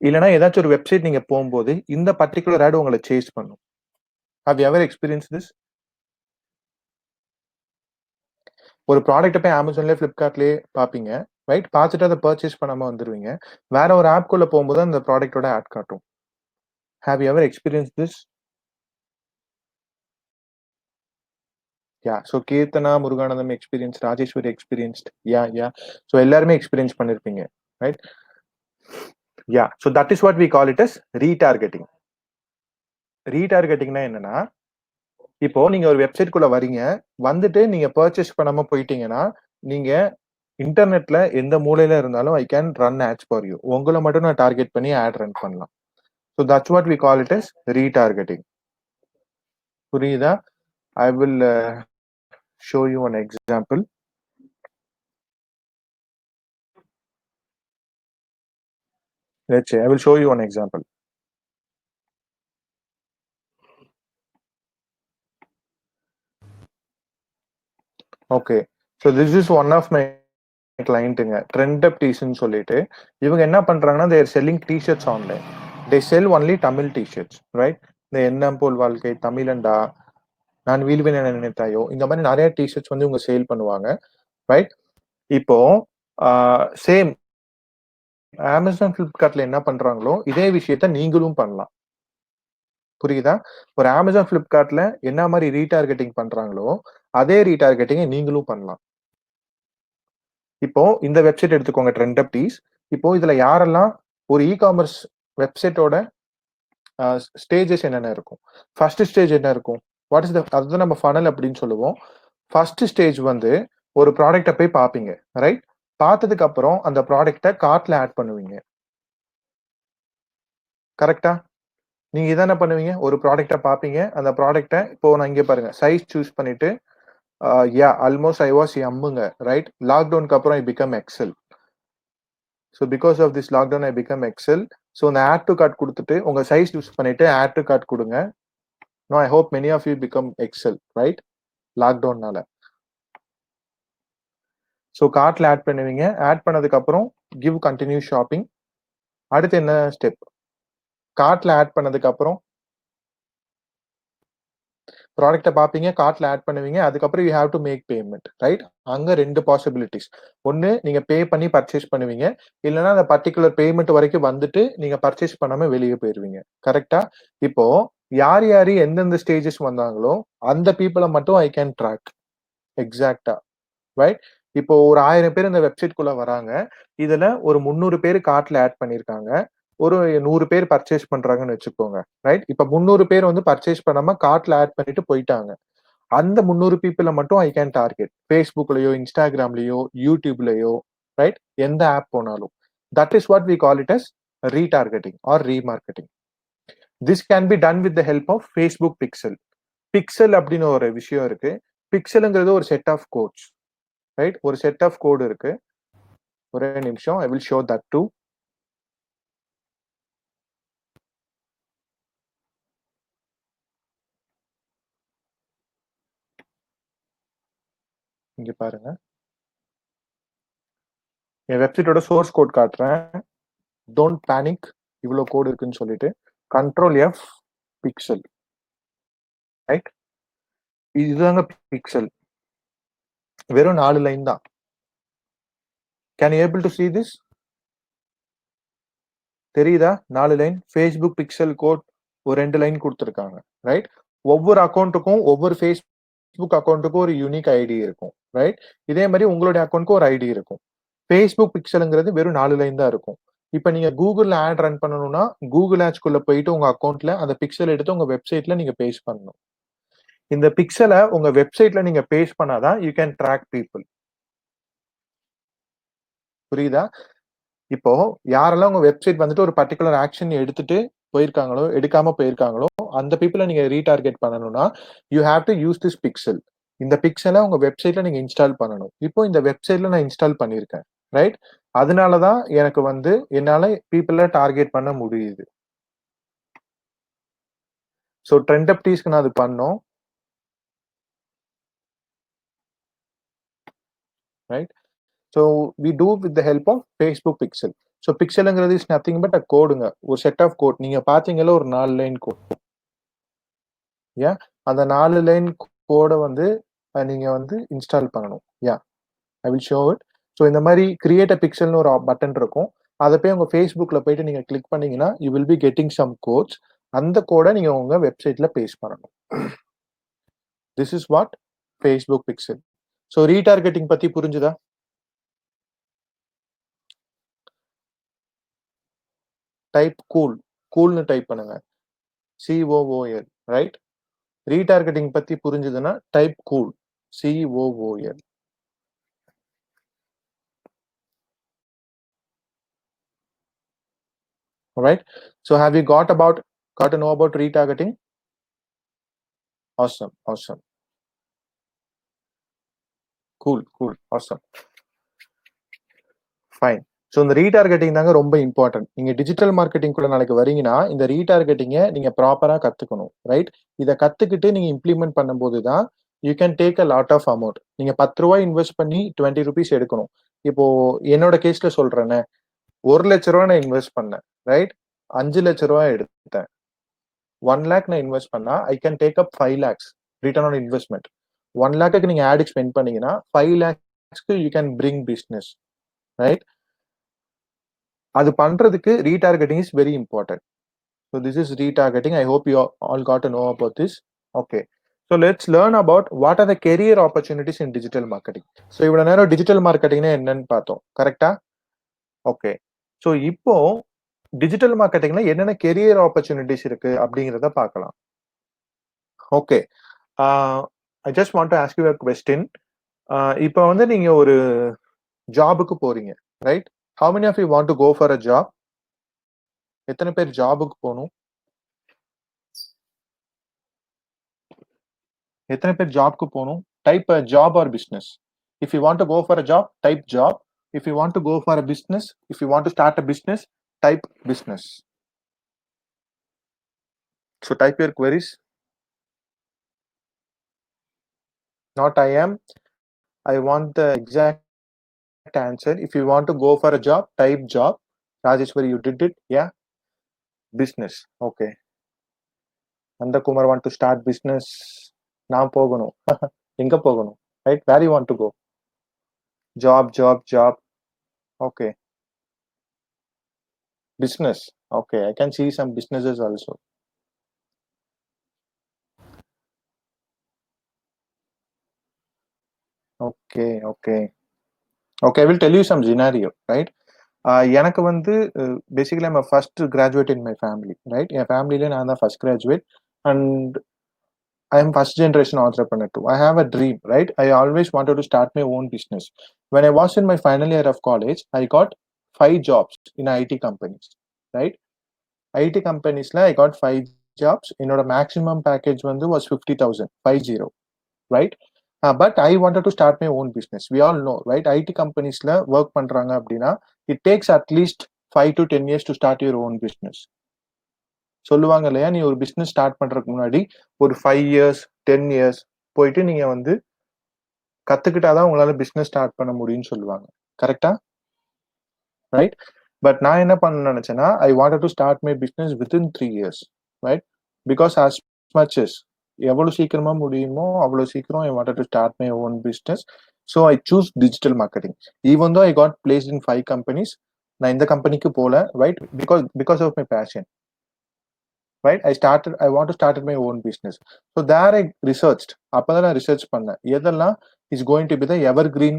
இல்லனா ஏதாச்சும் ஒரு வெப்சைட் நீங்க போகும்போது இந்த பர்టిక్యులர் ஆட் உங்களை சேஸ் பண்ணும். Have you ever experienced this? ஒரு ப்ராடக்ட்டை போய் அமேசான்லயே ஃபிளிப்கார்ட்லயே பாப்பீங்க, ரைட்? பார்த்துட்டு அதை பர்ச்சேஸ் பண்ணாம வந்துருவீங்க. வேற ஒரு ஆப் குள்ள போகும்போது அந்த ப்ராடக்ட்டோட ஆட் காட்டும். Have you ever experienced this? Yeah. So Kirtana, Muruganandam experienced, Rajeshwari experienced. Yeah. So எல்லாருமே எக்ஸ்பீரியன்ஸ் பண்ணிருப்பீங்க, right? Yeah. So that is what we call it as retargeting. Retargetingனா என்னன்னா, இப்போ நீங்க ஒரு வெப்சைட் குள்ள வரீங்க, வந்துட்டு நீங்க பர்ச்சேஸ் பண்ணாம போயிட்டீங்கன்னா, நீங்க இன்டர்நெட்ல எந்த மூலையில இருந்தாலும் I can run ads for you. உங்களை மட்டும் நான் டார்கெட் பண்ணி ஆட் ரன் பண்ணலாம். So that's what we call it as retargeting. புரியுதா? I will show you an example. Let's say I will show you an example. Okay. So this is one of my கிளைண்ட்டுங்க, trend up டீஸ்ன்னு சொல்லிட்டு. இவங்க என்ன பண்றாங்கன்னா, they are selling t-shirts online. They sell only Tamil t-shirts, right? இந்த எண்ணம் போல் வாழ்க்கை, தமிழண்டா, நான் வீழ்வேன் என நினைத்தாயோ, இந்த மாதிரி நிறைய டிஷர்ட்ஸ் வந்து இவங்க சேல் பண்ணுவாங்க, ரைட்? இப்போ சேம் அமேசான் பிளிப்கார்ட்ல என்ன பண்றாங்களோ இதே விஷயத்த நீங்களும் பண்ணலாம். புரியுதா? ஒரு அமேசான் பிளிப்கார்ட்ல என்ன மாதிரி ரீடார்கெட்டிங் பண்றாங்களோ அதே ரீடார்கெட்டிங்கை நீங்களும் பண்ணலாம். இப்போ இந்த வெப்சைட் எடுத்துக்கோங்க, ட்ரெண்ட் அப் டீஸ். இப்போ இதுல யாரெல்லாம் ஒரு இ-காமர்ஸ் வெப்சைட்டோட ஸ்டேஜஸ் என்னென்ன இருக்கும்? ஃபர்ஸ்ட் ஸ்டேஜ் என்ன இருக்கும்? வாட் இஸ் த, அதுதான் நம்ம ஃபனல் அப்படின்னு சொல்லுவோம். ஃபர்ஸ்ட் ஸ்டேஜ் வந்து ஒரு ப்ராடக்ட்டை போய் பார்ப்பீங்க, ரைட்? பார்த்ததுக்கு அப்புறம் அந்த ப்ராடக்ட்டை கார்ட்ல ஆட் பண்ணுவீங்க, கரெக்டா? நீங்க இதான பண்ணுவீங்க, ஒரு ப்ராடக்ட்டை பார்ப்பீங்க, அந்த ப்ராடக்ட்டை இப்போ நான் இங்கே பாருங்க சைஸ் சூஸ் பண்ணிட்டு யா ஆல்மோஸ்ட் ஐ வாஸ் எம்முங்க, ரைட்? லாக்டவுனுக்கு அப்புறம் I become XL. So because of this lockdown I become XL. So அந்த ஆட் டு கார்ட் கொடுத்துட்டு உங்க சைஸ் யூஸ் பண்ணிட்டு ஆட் டு கார்ட் கொடுங்க. No, I hope many of you become XL, right? லாக்டவுன்னால. So கார்ட்ல add பண்ணுவீங்க. Add பண்ணதுக்கு அப்புறம் கிவ் கண்டினியூ ஷாப்பிங். அடுத்து என்ன ஸ்டெப்? கார்ட்ல ஆட் பண்ணதுக்கு அப்புறம் ப்ராடக்ட்டை பார்ப்பீங்க, கார்ட்ல ஆட் பண்ணுவீங்க. அதுக்கப்புறம் you have to make payment, right? அங்க ரெண்டு பாசிபிலிட்டிஸ். ஒன்னு நீங்க பே பண்ணி பர்ச்சேஸ் பண்ணுவீங்க, இல்லைன்னா அந்த பர்டிகுலர் பேமெண்ட் வரைக்கும் வந்துட்டு நீங்க பர்ச்சேஸ் பண்ணாம வெளியே போயிருவீங்க, கரெக்டா? இப்போ யார் யாரு எந்தெந்த ஸ்டேஜஸ் வந்தாங்களோ அந்த பீப்புளை மட்டும் ஐ கேன் ட்ராக் எக்ஸாக்டா, ரைட்? இப்போ ஒரு 1000 பேர் இந்த வெப்சைட் குள்ள வராங்க. இதுல ஒரு 300 பேர் கார்ட்ல ஆட் பண்ணிருக்காங்க, ஒரு 100 பேர் பர்ச்சேஸ் பண்றாங்கன்னு வச்சுக்கோங்க, ரைட்? இப்ப 300 பேர் வந்து பர்ச்சேஸ் பண்ணாம கார்ட்ல ஆட் பண்ணிட்டு போயிட்டாங்க. அந்த 300 பீப்புளை மட்டும் ஐ கேன் டார்கெட். ஃபேஸ்புக்லயோ, இன்ஸ்டாகிராம்லயோ, யூடியூப்லயோ, ரைட்? எந்த ஆப் போனாலும். That is what we call it as retargeting or remarketing. This can be done with the help of Facebook pixel. Pixel அப்படின்னு ஒரு விஷயம் இருக்கு. பிக்சலுங்கிறது ஒரு செட் ஆஃப் கோட்ஸ், ரைட்? ஒரு செட் ஆஃப் கோடு இருக்கு. ஒரே நிமிஷம், I will show that too. இங்க பாருங்க, என் வெப்சைட்டோட சோர்ஸ் கோட் காட்டுறேன். டோன்ட் பேனிக், இவ்வளவு கோடு இருக்குன்னு சொல்லிட்டு கண்ட்ரோல் எஃப் பிக்சல், ரைட்? இதுதாங்க பிக்சல். வெறும் 4 லைன் தான். Can you able to see this? தெரியுதா? 4 லைன். ஃபேஸ்புக் பிக்சல் கோட் ஒரு 2 லைன் கொடுத்துருக்காங்க, ரைட்? ஒவ்வொரு அக்கௌண்ட்டுக்கும், ஒவ்வொரு ஃபேஸ்புக் அக்கௌண்ட்டுக்கும் ஒரு யூனிக் ஐடி இருக்கும், ரைட்? இதே மாதிரி உங்களுடைய அக்கௌண்ட்க்கு ஒரு ஐடி இருக்கும். ஃபேஸ்புக் பிக்சலுங்கிறது வெறும் 4 லைன் தான் இருக்கும். இப்ப நீங்க கூகுள்ல ஆட் ரன் பண்ணணும்னா கூகுள் ஆட்ஸ்குள்ள போயிட்டு உங்க அக்கௌண்ட்ல அந்த பிக்சல் எடுத்து உங்க வெப்சைட்ல நீங்க பேஸ்ட் பண்ணணும். இந்த பிக்சலை உங்க வெப்சைட்ல நீங்க பேஸ்ட் பண்ணாதான் யூ கேன் ட்ராக் பீப்புள். புரியுதா? இப்போ யாரெல்லாம் உங்க வெப்சைட் வந்துட்டு ஒரு பர்டிகுலர் ஆக்ஷன் எடுத்துட்டு போயிருக்காங்களோ, எடுக்காம போயிருக்காங்களோ, அந்த பீப்புளை நீங்க ரீடார்கெட் பண்ணணும்னா you have to use this pixel. இந்த பிக்சலை உங்க வெப்சைட்ல நீங்க இன்ஸ்டால் பண்ணணும். இப்போ இந்த வெப்சைட்ல நான் இன்ஸ்டால் பண்ணியிருக்கேன், ரைட்? அதனாலதான் எனக்கு வந்து என்னால பீப்புளை டார்கெட் பண்ண முடியுது. ஸோ ட்ரெண்ட் அப்டீஸ்க்கு நான் அது பண்ணோம், right? So we do with the help of Facebook pixel. So பிக்சலுங்கிறது இஸ் நத்திங் பட் அ கோடுங்க, ஒரு செட் ஆஃப் கோட். நீங்க பாத்தீங்கல்ல ஒரு 4 லைன் கோட், அந்த 4 லைன் கோடை வந்து நீங்க வந்து இன்ஸ்டால் பண்ணணும். ஐ வில் ஷோ இட். ஸோ இந்த மாதிரி கிரியேட் அ பிக்சல்னு ஒரு பட்டன் இருக்கும், அதை போய் உங்க ஃபேஸ்புக்ல போயிட்டு நீங்க கிளிக் பண்ணீங்கன்னா you will be getting some codes. அந்த கோடை நீங்க உங்க வெப்சைட்ல பேஸ்ட் பண்ணணும். This is what Facebook pixel. So retargeting பத்தி புரிஞ்சுதா? டைப் கூல்னு டைப் பண்ணுங்க, COOL, ரைட்? ரீடார்கெட்டிங் பத்தி புரிஞ்சுதுன்னா type cool, COOL. Alright, so have you got to know about retargeting? Awesome. Cool, awesome, fine. So இந்த ரீடார்கெட்டிங் தாங்க ரொம்ப இம்பார்ட்டன்ட். நீங்க டிஜிட்டல் மார்க்கெட்டிங் குள்ள நாளைக்கு வரீங்கன்னா இந்த ரீடார்கெட்டிங்கை நீங்க ப்ராப்பரா கத்துக்கணும், ரைட்? இதை கத்துக்கிட்டு நீங்க இம்ப்ளிமெண்ட் பண்ணும்போது தான் you can take a lot of amount. நீங்க 10 ரூபாய் இன்வெஸ்ட் பண்ணி 20 rupees எடுக்கணும். இப்போ என்னோட கேஸ்ல சொல்றேன்னு, 1 லட்ச ரூபாய் நான் இன்வெஸ்ட் பண்ணேன், ரைட்? 5 லட்ச ரூபாய் எடுத்தேன். 1 lakh நான் இன்வெஸ்ட் பண்ணா I can take up 5 lakhs return on investment. 1 lakhக்கு நீங்க ஆட் ஸ்பெண்ட் பண்ணீங்கன்னா 5 lakhsக்கு you can bring business, right? அது பண்றதுக்கு retargeting is very important. So this is retargeting. I hope you all got to know about this. Okay, so let's learn about what are the career opportunities in digital marketing. So இவ்வளவு நேரம் digital மார்க்கெட்டிங்னா என்னன்னு பார்த்தோம், கரெக்டா? Okay, so இப்போ digital மார்க்கெட்டிங்ல என்னென்ன career opportunities இருக்கு அப்படிங்கிறத பார்க்கலாம். Okay, I just want to ask you a question. இப்போ வந்து நீங்க ஒரு ஜாபுக்கு போறீங்க, right? How many of you want to go for a job? எத்தனை பேர் ஜாபுக்கு போகணும்? எத்தனை பேர் ஜாப்க்கு போகணும்? Type a job or business. If you want to go for a job, type job. If you want to go for a business, if you want to start a business, type business. So type your queries. Not I am. I want the exact answer. If you want to go for a job, type job. Rajeshwari, you did it. Yeah. Business. Okay. Andakumar want to start business. நான் போகணும். எங்க போகணும், right? Where you want to go? Job. Okay. Business. Okay, I can see some businesses also. Okay, I will tell you some scenario, right? எனக்கு வந்து basically I'm a first graduate in my family, right? என் ஃபேமிலியில நான் தான் first graduate and I am first generation entrepreneur too. I have a dream, right? I always wanted to start my own business. When I was in my final year of college, I got 5 jobs in IT companies, right? IT companiesல I got 5 jobs. என்னோட maximum package வந்து was 50,000, 50, right? But I wanted to start my own business. We all know, right? IT companiesல work பண்றாங்க அப்படின்னா it takes at least 5 to 10 years to start your own business. சொல்லுவாங்க இல்லையா, நீ ஒரு business start பண்றதுக்கு முன்னாடி ஒரு 5 years 10 years போயிட்டு நீங்க வந்து கத்துக்கிட்டாதான் உங்களால பிசினஸ் ஸ்டார்ட் பண்ண முடியும்னு சொல்லுவாங்க, கரெக்டா? ரைட்? பட் நான் என்ன பண்ண நினைச்சேன்னா I wanted to start my business within 3 years, ரைட்? பிகாஸ் as much as எவ்வளவு சீக்கிரமா முடியுமோ அவ்வளவு சீக்கிரம் I wanted to start my own business. So I choose digital marketing. Even though I got placed in 5 companies, நான் இந்த கம்பெனிக்கு போல, right? Because of my passion, right? I want to start my own business. So there I researched. அப்பதான் நான் research பண்ணேன் எதெல்லாம் is going to be the evergreen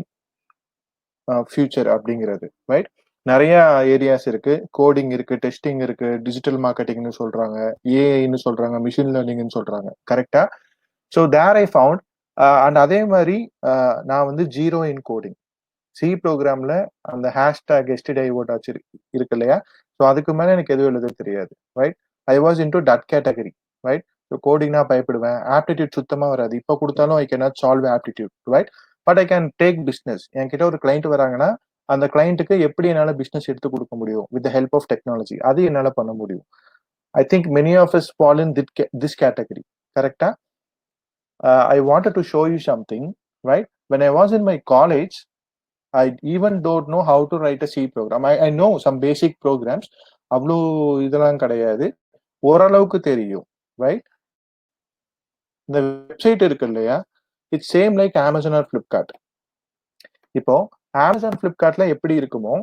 future அப்படிங்கிறது, right? நிறைய ஏரியாஸ் இருக்கு. கோடிங் இருக்கு, டெஸ்டிங் இருக்கு, டிஜிட்டல் மார்க்கெட்டிங்னு சொல்றாங்க, ஏஐன்னு சொல்றாங்க, மிஷின் லேர்னிங்னு சொல்றாங்க, கரெக்டா? So there I found. And அதே மாதிரி நான் வந்து ஜீரோ இன் கோடிங், சி ப்ரோக்ராம்ல அந்த ஹேஷ்டாக் எஸ்டிடை ஓட்டாச்சு இருக்கு இல்லையா? ஸோ அதுக்கு மேல எனக்கு எதுவும் எழுத தெரியாது, right? I was into that category, right? So கோடிங்னா பயப்படுவேன், ஆப்டிடியூட் சுத்தமா வராது. இப்போ கொடுத்தாலும் I can not solve aptitude, right? But I can take business. என்கிட்ட ஒரு கிளைண்ட் வராங்கன்னா அந்த கிளைண்ட்டுக்கு எப்படி என்னால பிஸ்னஸ் எடுத்து கொடுக்க முடியும் வித் ஹெல்ப் ஆஃப் டெக்னாலஜி, அது என்னால பண்ண முடியும். I think many of us fall in this category. Correct? I wanted to show you something, right? When I was in my college, I even don't know how to write a C program. I know some basic programs. அவ்வளோ இதெல்லாம் கிடையாது, ஓரளவுக்கு தெரியும், right? இந்த website இருக்கு இல்லையா, it's same like Amazon or Flipkart. இப்போ Amazon ஃபிளிப்கார்ட்ல எப்படி இருக்குமோ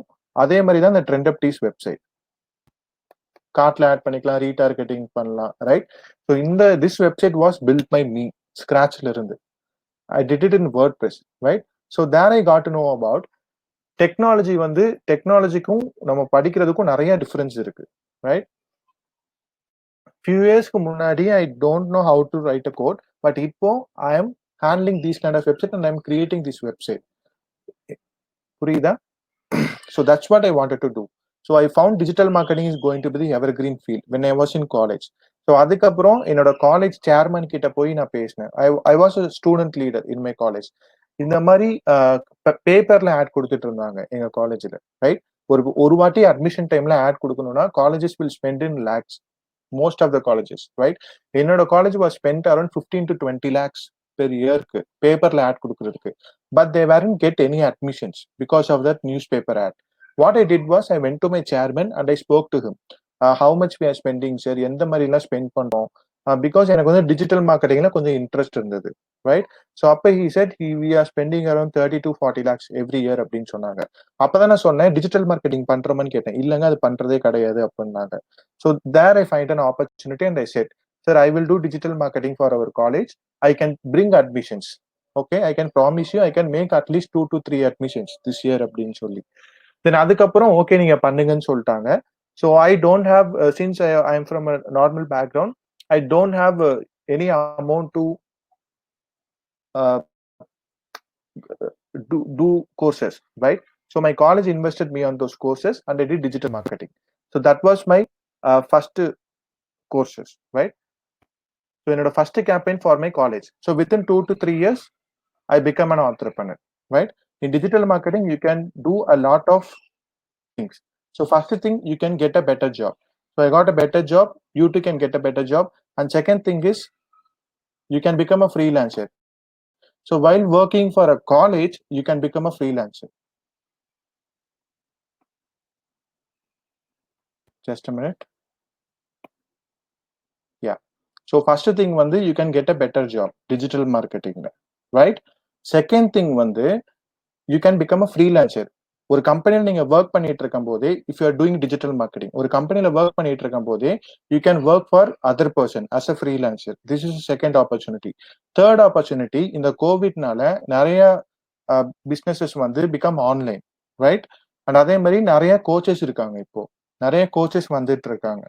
அதே மாதிரி தான் இந்த ட்ரெண்டப்டீஸ் வெப்சைட். கார்ட்ல ஆட் பண்ணிக்கலாம், ரீடார்கெட்டிங் பண்ணலாம், right? So this website was built by me ஸ்கிராச்ல இருந்து. I did it in WordPress, right? So there I got to know about technology. டெக்னாலஜிக்கும் நம்ம படிக்கிறதுக்கும் நிறைய டிஃபரன்ஸ் இருக்கு, ரைட்? ஃபியூ இயர்ஸ்க்கு முன்னாடி I don't know how to write a code, but இப்போ I am handling these kind of website and I am creating this website. புரியுதா? So that's what I wanted to do. So I found digital marketing is going to be the evergreen field when I was in college. So அதுக்கப்புறம் என்னோட college chairman கிட்ட போய் நான் பேசினேன். I was a student leader in my college. இந்த மாதிரி பேப்பர்ல add கொடுத்துட்டு இருந்தாங்க எங்க காலேஜ்ல, ரைட்? ஒரு வாட்டி அட்மிஷன் டைம்ல ஆட் கொடுக்கணும்னா colleges will spend in lakhs, most of the colleges, right? என்னோட college was spend around 15 to 20 lakhs per இயர்க்கு பேப்பர்ல ஆட் கொடுக்கறதுக்கு. But they weren't get any admissions because of that newspaper ad. What I did was I went to my chairman and I spoke to him. How much we are spending, sir? எந்த மாதிரிலாம் spend பண்றோம்? Because எனக்கு வந்து digital மார்க்கெட்டிங்ல கொஞ்சம் interest இருந்தது, right? So அப்போ he said we are spending around 30 to 40 lakhs every year அப்படின்னு சொன்னாங்க. அப்பதான் நான் சொன்னேன் டிஜிட்டல் மார்க்கெட்டிங் பண்றோமான்னு கேட்டேன். இல்லைங்க அது பண்றதே கிடையாது அப்படின்னாங்க. So there I find an opportunity and I said, sir, I will do digital marketing for our college. I can bring admissions. Okay, I can promise you I can make at least 2 to 3 admissions this year அப்படின்னு சொல்லி. தென் அதுக்கப்புறம் okay நீங்க பண்ணுங்கன்னு சொல்லிட்டாங்க. So I don't have, since I am from a normal background, I don't have any amount to do courses, right? So my college invested me on those courses and I did digital marketing. So that was my first courses, right? So என்னோட first campaign for my college. So within 2 to 3 years, I become an entrepreneur, right? In digital marketing, you can do a lot of things. So first thing, you can get a better job. So I got a better job, you too can get a better job. And second thing is, you can become a freelancer. So while working for a college, you can become a freelancer. Just a minute. Yeah. So first thing வந்து you can get a better job, digital marketing, right? Second thing வந்து you can become a freelancer. ஒரு கம்பெனியில் நீங்க work பண்ணிட்டு இருக்கும் போதே, if you are doing digital marketing, ஒரு கம்பெனியில ஒர்க் பண்ணிட்டு இருக்கும் போதே you can work for other person as a freelancer. This is second opportunity. Third opportunity, இந்த கோவிட்னால நிறைய பிஸ்னஸஸ் வந்து பிகம் ஆன்லைன், ரைட்? அண்ட் அதே மாதிரி நிறைய கோச்சஸ் இருக்காங்க, இப்போ நிறைய கோச்சஸ் வந்துட்டு இருக்காங்க.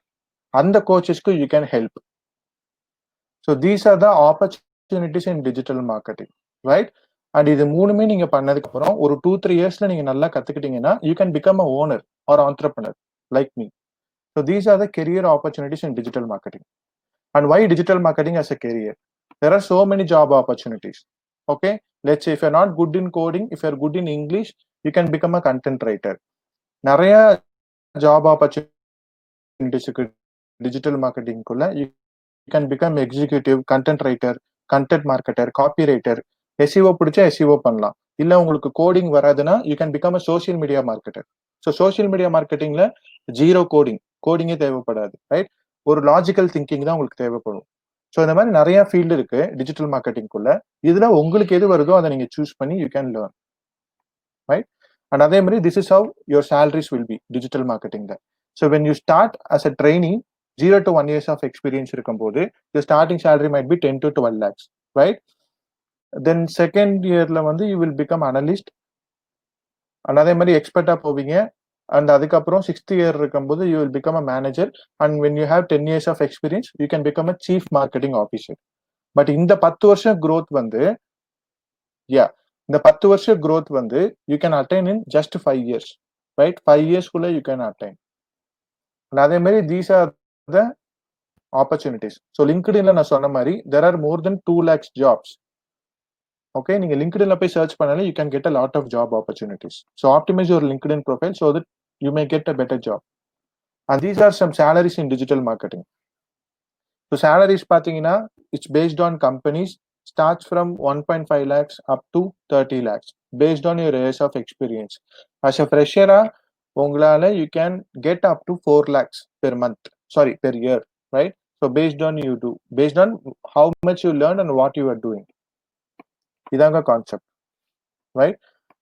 அந்த கோச்சஸ்க்கு you can help. So these are the opportunities in digital marketing, right? And இது மூணுமே நீங்க பண்ணதுக்கு அப்புறம் ஒரு 2-3 இயர்ஸ்ல நீங்க நல்லா கத்துக்கிட்டீங்கன்னா you can become a owner or entrepreneur like me. So these are the career opportunities in digital marketing. And why digital marketing as a career? There are so many job opportunities. Okay, let's if you are not good in coding, if you are good in English, you can become a content writer. நிறைய job opportunities இருக்கு digital மார்க்கெட்டிங்குள்ள. You can become executive, content writer, content marketer, copy writer. SEO பிடிச்சா SEO பண்ணலாம். இல்ல உங்களுக்கு coding வராதுன்னா you can become a social media marketer. So social media மார்க்கெட்டிங்ல zero கோடிங்கே தேவைப்படாது, ரைட்? ஒரு லாஜிக்கல் திங்கிங் தான் உங்களுக்கு தேவைப்படும். ஸோ இந்த மாதிரி நிறைய ஃபீல்டு இருக்கு டிஜிட்டல் மார்க்கெட்டிங்குள்ள. இதுல உங்களுக்கு எது வருதோ அதை நீங்க சூஸ் பண்ணி you can learn, right? And அதே மாதிரி this is how your salaries will be digital மார்க்கெட்டிங்ல. So when you start as a trainee, 0 to 1 years of experience இருக்கும்போது the starting salary might be 10 to 12 lakhs, right? Then second yearல வந்து you will become analyst. and அதே மாதிரி எக்ஸ்பர்ட்டா போவீங்க. And அதுக்கப்புறம் 6th year இருக்கும்போது you will become a manager. and when you have 10 years of experience, you can become a chief marketing officer. But இந்த 10 வருஷம் growth வந்து இந்த 10 வருஷம் growth வந்து you can attain in just 5 years, right? 5 years குள்ள you can attain. and அதே மாதிரி these are the opportunities. So LinkedInல நான் சொன்ன மாதிரி there are more than 2 lakhs jobs. Okay, நீங்க LinkedInல போய் சர்ச் பண்ணாலே you can get a lot of job opportunities. So optimize your LinkedIn profile so that you may get a better job. And these are some salaries in digital marketing. So salaries pathina, it's based on companies, starts from 1.5 lakhs up to 30 lakhs based on your years of experience. As a fresher, ungalala you can get up to 4 lakhs per month, sorry, per year, right? So based on how much you learn and what you are doing. Idanga concept, right?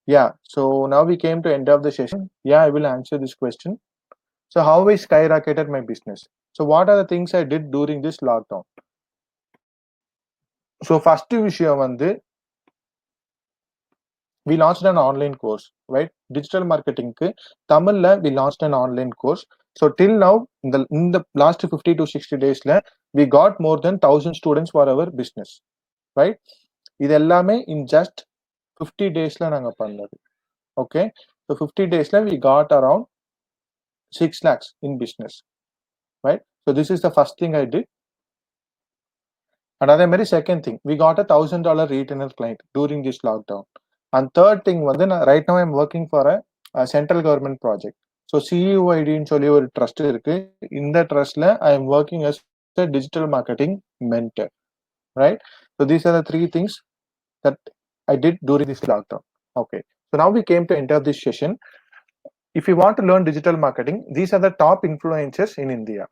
Yeah, so now we came to end of the session. Yeah, I will answer this question. So how I skyrocketed my business? So what are the things I did during this lockdown? So first விஷயம் வந்து we launched an online course, right? Digital marketing ku Tamil we launched an online course. So till now, in the last 50 to 60 days we got more than 1,000 students for our business, right? இது எல்லாமே in just 50 days நாங்க பண்ணது. Okay, so 50 days we got around 6 lakhs in business, right? So this is the first thing I did. Another very second thing, we got $1,000 retainer client during this lockdown. And third thing was right now I'm working for a central government project. So CUID ன்னு சொல்லி ஒரு trust இருக்கு. இந்த trustல I am working as a digital marketing mentor, right? So these are the three things that I did during this lockdown. Okay. So now we came to end of this session. If you want to learn digital marketing, these are the top influencers in India.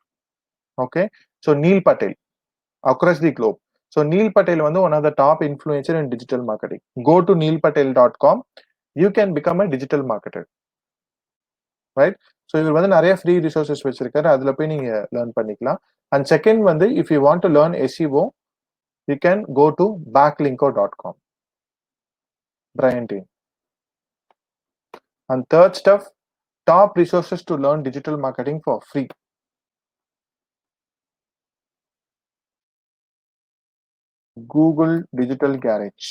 Okay. So Neil Patel across the globe. So Neil Patel is one of the top influencer in digital marketing. Go to neilpatel.com. You can become a digital marketer, right? So இவர் வந்து நிறைய free resources வச்சிருக்காரு, அதுல போய் நீங்க learn பண்ணிக்கலாம். And second வந்து if you want to learn SEO, you can go to backlinko.com. Brian Dean. And third stuff, top resources to learn digital marketing for free. Google Digital Garage.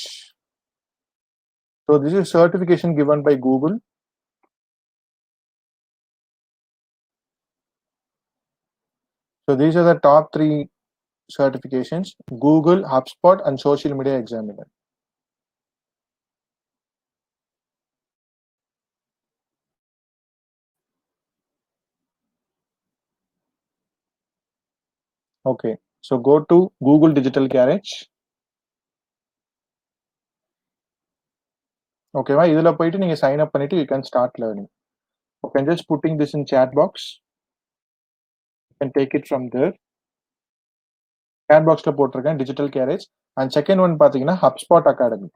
So this is certification given by Google. So these are the top 3 certifications: Google, HubSpot, and Social Media Examiner. Okay, so go to Google Digital Garage. Okay, இதுல போயிட்டு நீங்க sign up பண்ணிட்டு you can start learning. Okay, I'm just putting this in chat box. You can take it from there. Chat box ல போட்டிருக்கேன் Digital Garage. And second one பாத்தீங்கன்னா HubSpot Academy.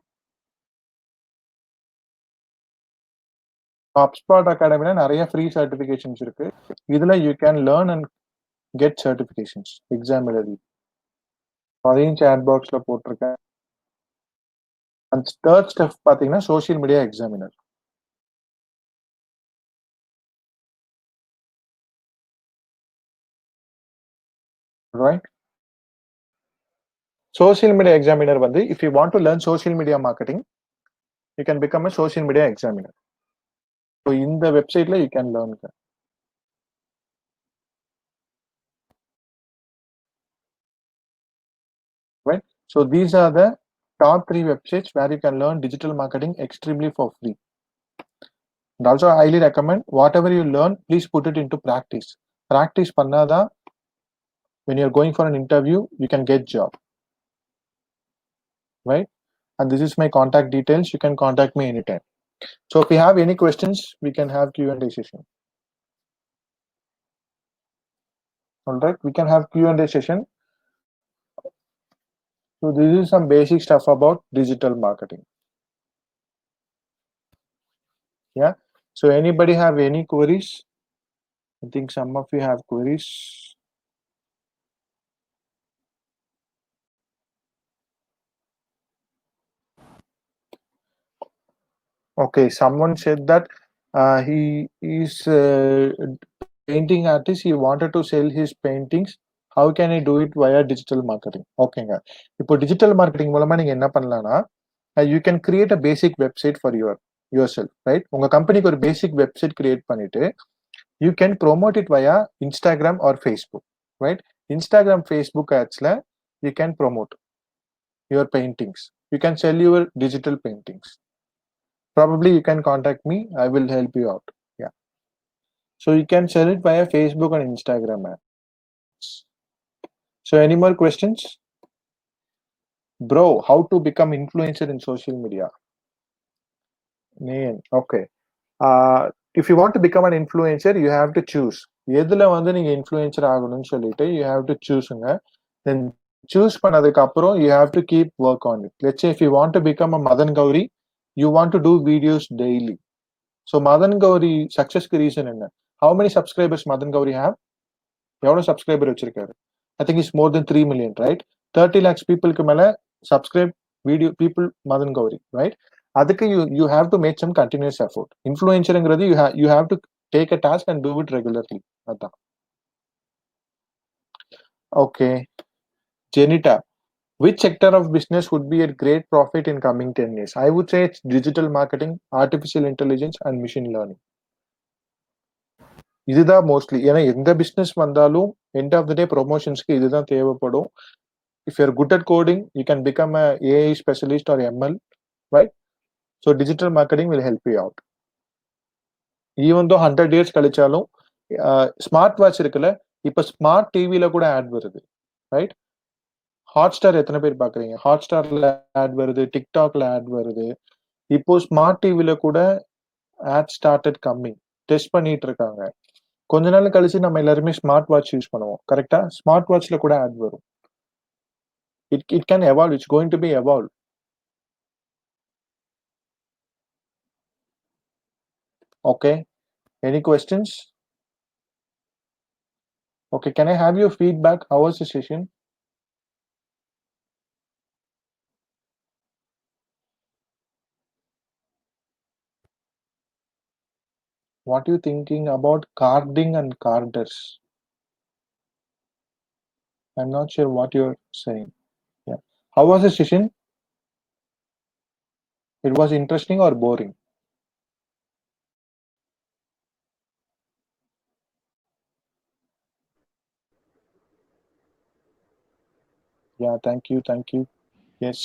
HubSpot Academy நிறைய free certifications இருக்கு. இதுல you can learn and get certifications, exam எழுதி. அதையும் chat box ல போட்டிருக்கேன். And third step பாத்தீங்கன்னா Social Media Examiner. Right? Social Media Examiner வந்து if you want to learn social media marketing, you can become a social media examiner. So in the website you can learn. Right? So these are the top 3 websites where you can learn digital marketing extremely for free. And also I highly recommend whatever you learn, please put it into practice. Practice பண்ணாதான் when you're going for an interview, you can get job. Right? And this is my contact details. You can contact me anytime. So if you have any questions, we can have Q&A session. All right, we can have Q&A session. So this is some basic stuff about digital marketing. Yeah. So anybody have any queries? I think some of you have queries. Okay, someone said that he is painting artist. He wanted to sell his paintings. How can I do it via digital marketing? ஓகேங்க, இப்போ digital marketing மூலமா நீங்க என்ன பண்ணலாம்னா, you can create a basic website for yourself, right? உங்க கம்பெனிக்கு ஒரு basic website create பண்ணிட்டு you can promote it via Instagram or Facebook, right? Instagram, Facebook adsல you can promote your paintings. You can sell your digital paintings. Probably you can contact me. I will help you out. Yeah. So you can sell it via Facebook and Instagram ads. So any more questions? Bro, how to become influencer in social media? Okay. If you want to become an influencer, you have to choose. எதுல வந்து நீங்க influencer ஆகணும்னு சொல்லிட்டு you have to choose-ங்க. Then choose பண்ணதுக்கு அப்புறம் you have to keep work on it. Let's say if you want to become a Madan Gauri, you want to do videos daily. So Madan Gauri successக்கு reason என்ன? How many subscribers Madan Gauri have? எவ்வளவு subscriber வச்சிருக்காரு? I think it's more than 3 million, right? 30 lakhs peopleக்கு மேல subscribe video people Madan Gauri, right? அதுக்கு you have to make some continuous effort. Influencerங்கிறது you have to take a task and do it regularly. அதான். Okay. Jenita, which sector of business would be at great profit in coming 10 years? I would say it's digital marketing, artificial intelligence and machine learning. இதுதான் mostly. ஏன்னா எந்த business வந்தாலும் end of the டே ப்ரொமோஷன்ஸ்க்கு இதுதான் தேவைப்படும். If you're good at coding, you can become a AI specialist or ML, right? So digital marketing will help you out. Even though 100 years கழிச்சாலும் smart watch இருக்குல்ல, இப்ப smart டிவில கூட add வருது, right? Hotstar எத்தனை பேர் பாக்குறீங்க? ஹாட்ஸ்டார்ல ஆட் வருது, டிக்டாக்ல ஆட் வருது. இப்போ ஸ்மார்ட் டிவில கூட ஆட் ஸ்டார்டட் கம்மிங், டெஸ்ட் பண்ணிட்டு இருக்காங்க. கொஞ்ச நாள் கழிச்சு நம்ம எல்லாருமே ஸ்மார்ட் வாட்ச் யூஸ் பண்ணுவோம், கரெக்டா? ஸ்மார்ட் வாட்ச்ல கூட ஆட் வரும். It can evolve. It's going to be evolved. Okay. Any questions? Okay. Can I have your feedback? How was the session? What are you thinking about carding and carders? I'm not sure what you're saying. Yeah. How was the session? It was interesting or boring? Yeah. Thank you. Thank you. Yes.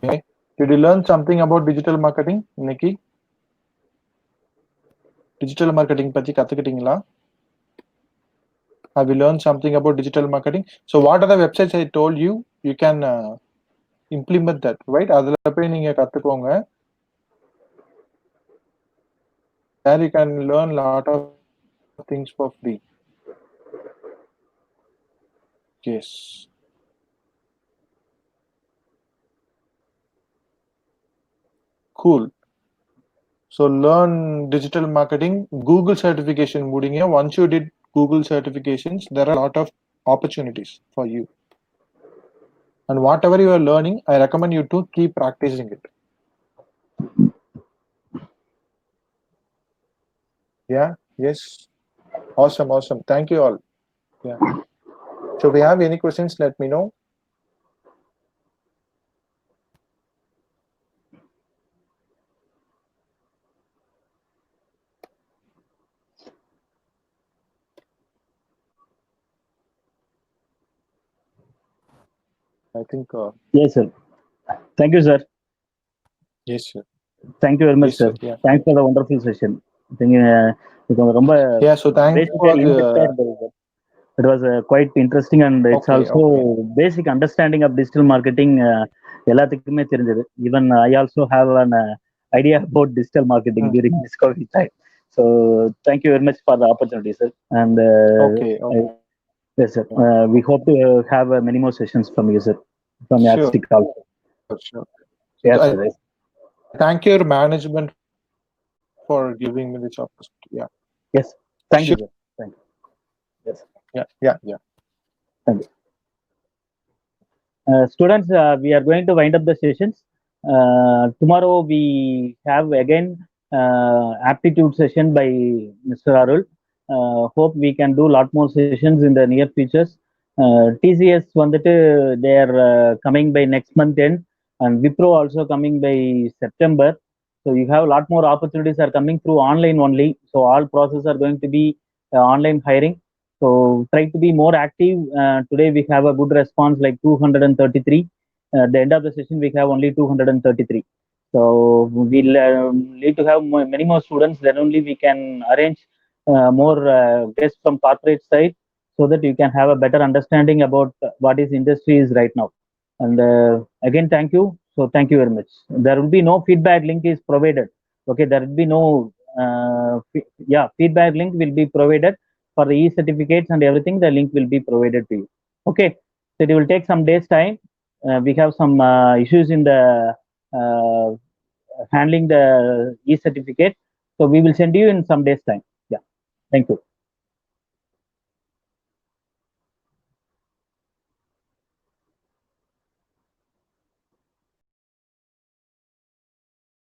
Okay. Did you learn something about digital marketing, Nikki? Digital marketing பத்தி கத்துக்கிட்டீங்களா? Have you learned something about digital marketing? So what are the websites I told you? You can implement that, right? அதுல போய் நீங்க கத்துக்கோங்க. There you can learn lot of things for free. Yes. Cool. So learn digital marketing, Google certification முடிங்க. Once you did Google certifications, there are a lot of opportunities for you. And whatever you are learning, I recommend you to keep practicing it. Yeah. Yes. Awesome. Awesome. Thank you all. Yeah. So if you have any questions, let me know. I think. Yes, sir. Thank you, sir. Yes, sir. Thank you very much, Yes, sir. sir. Yeah. Thanks for the wonderful session. I think இது ரொம்ப Yeah. So thank you basic for in-depth இருந்தது, sir. It was quite interesting and it's Okay, also basic understanding of digital marketing. எல்லாத்துக்குமே தெரிஞ்சது. Even I also have an idea about digital marketing during this COVID time. So thank you very much for the opportunity, sir. And Okay. yes, sir. We hope to have many more sessions from you, sir. From Sure. Yardstick also. Sure. Yes, I sir. thank your management for giving me this opportunity. Yeah. Yes. Thank you, Sure. sir. Thank you. Yes. Yeah. Thank you. Students, we are going to wind up the sessions. Tomorrow we have again aptitude session by Mr. Arul. Hope we can do a lot more sessions in the near futures. TCS வந்துட்டு they are coming by next month end, and Wipro also coming by September. So you have a lot more opportunities are coming through online only. So all processes are going to be online hiring. So So try to be more active. Today we have a good response, like 233. At the end of the session, we have only 233. So we'll need to have many more students. Then only we can arrange more guests from corporate side, so that you can have a better understanding about what is industry is right now. And again, thank you. So thank you very much. There will be no feedback link is provided. Okay, there will be no feedback link will be provided for the e-certificates and everything. The link will be provided to you. Okay, so it will take some days time. We have some issues in the uh, handling the e-certificate. So we will send you in some days time. Yeah, thank you.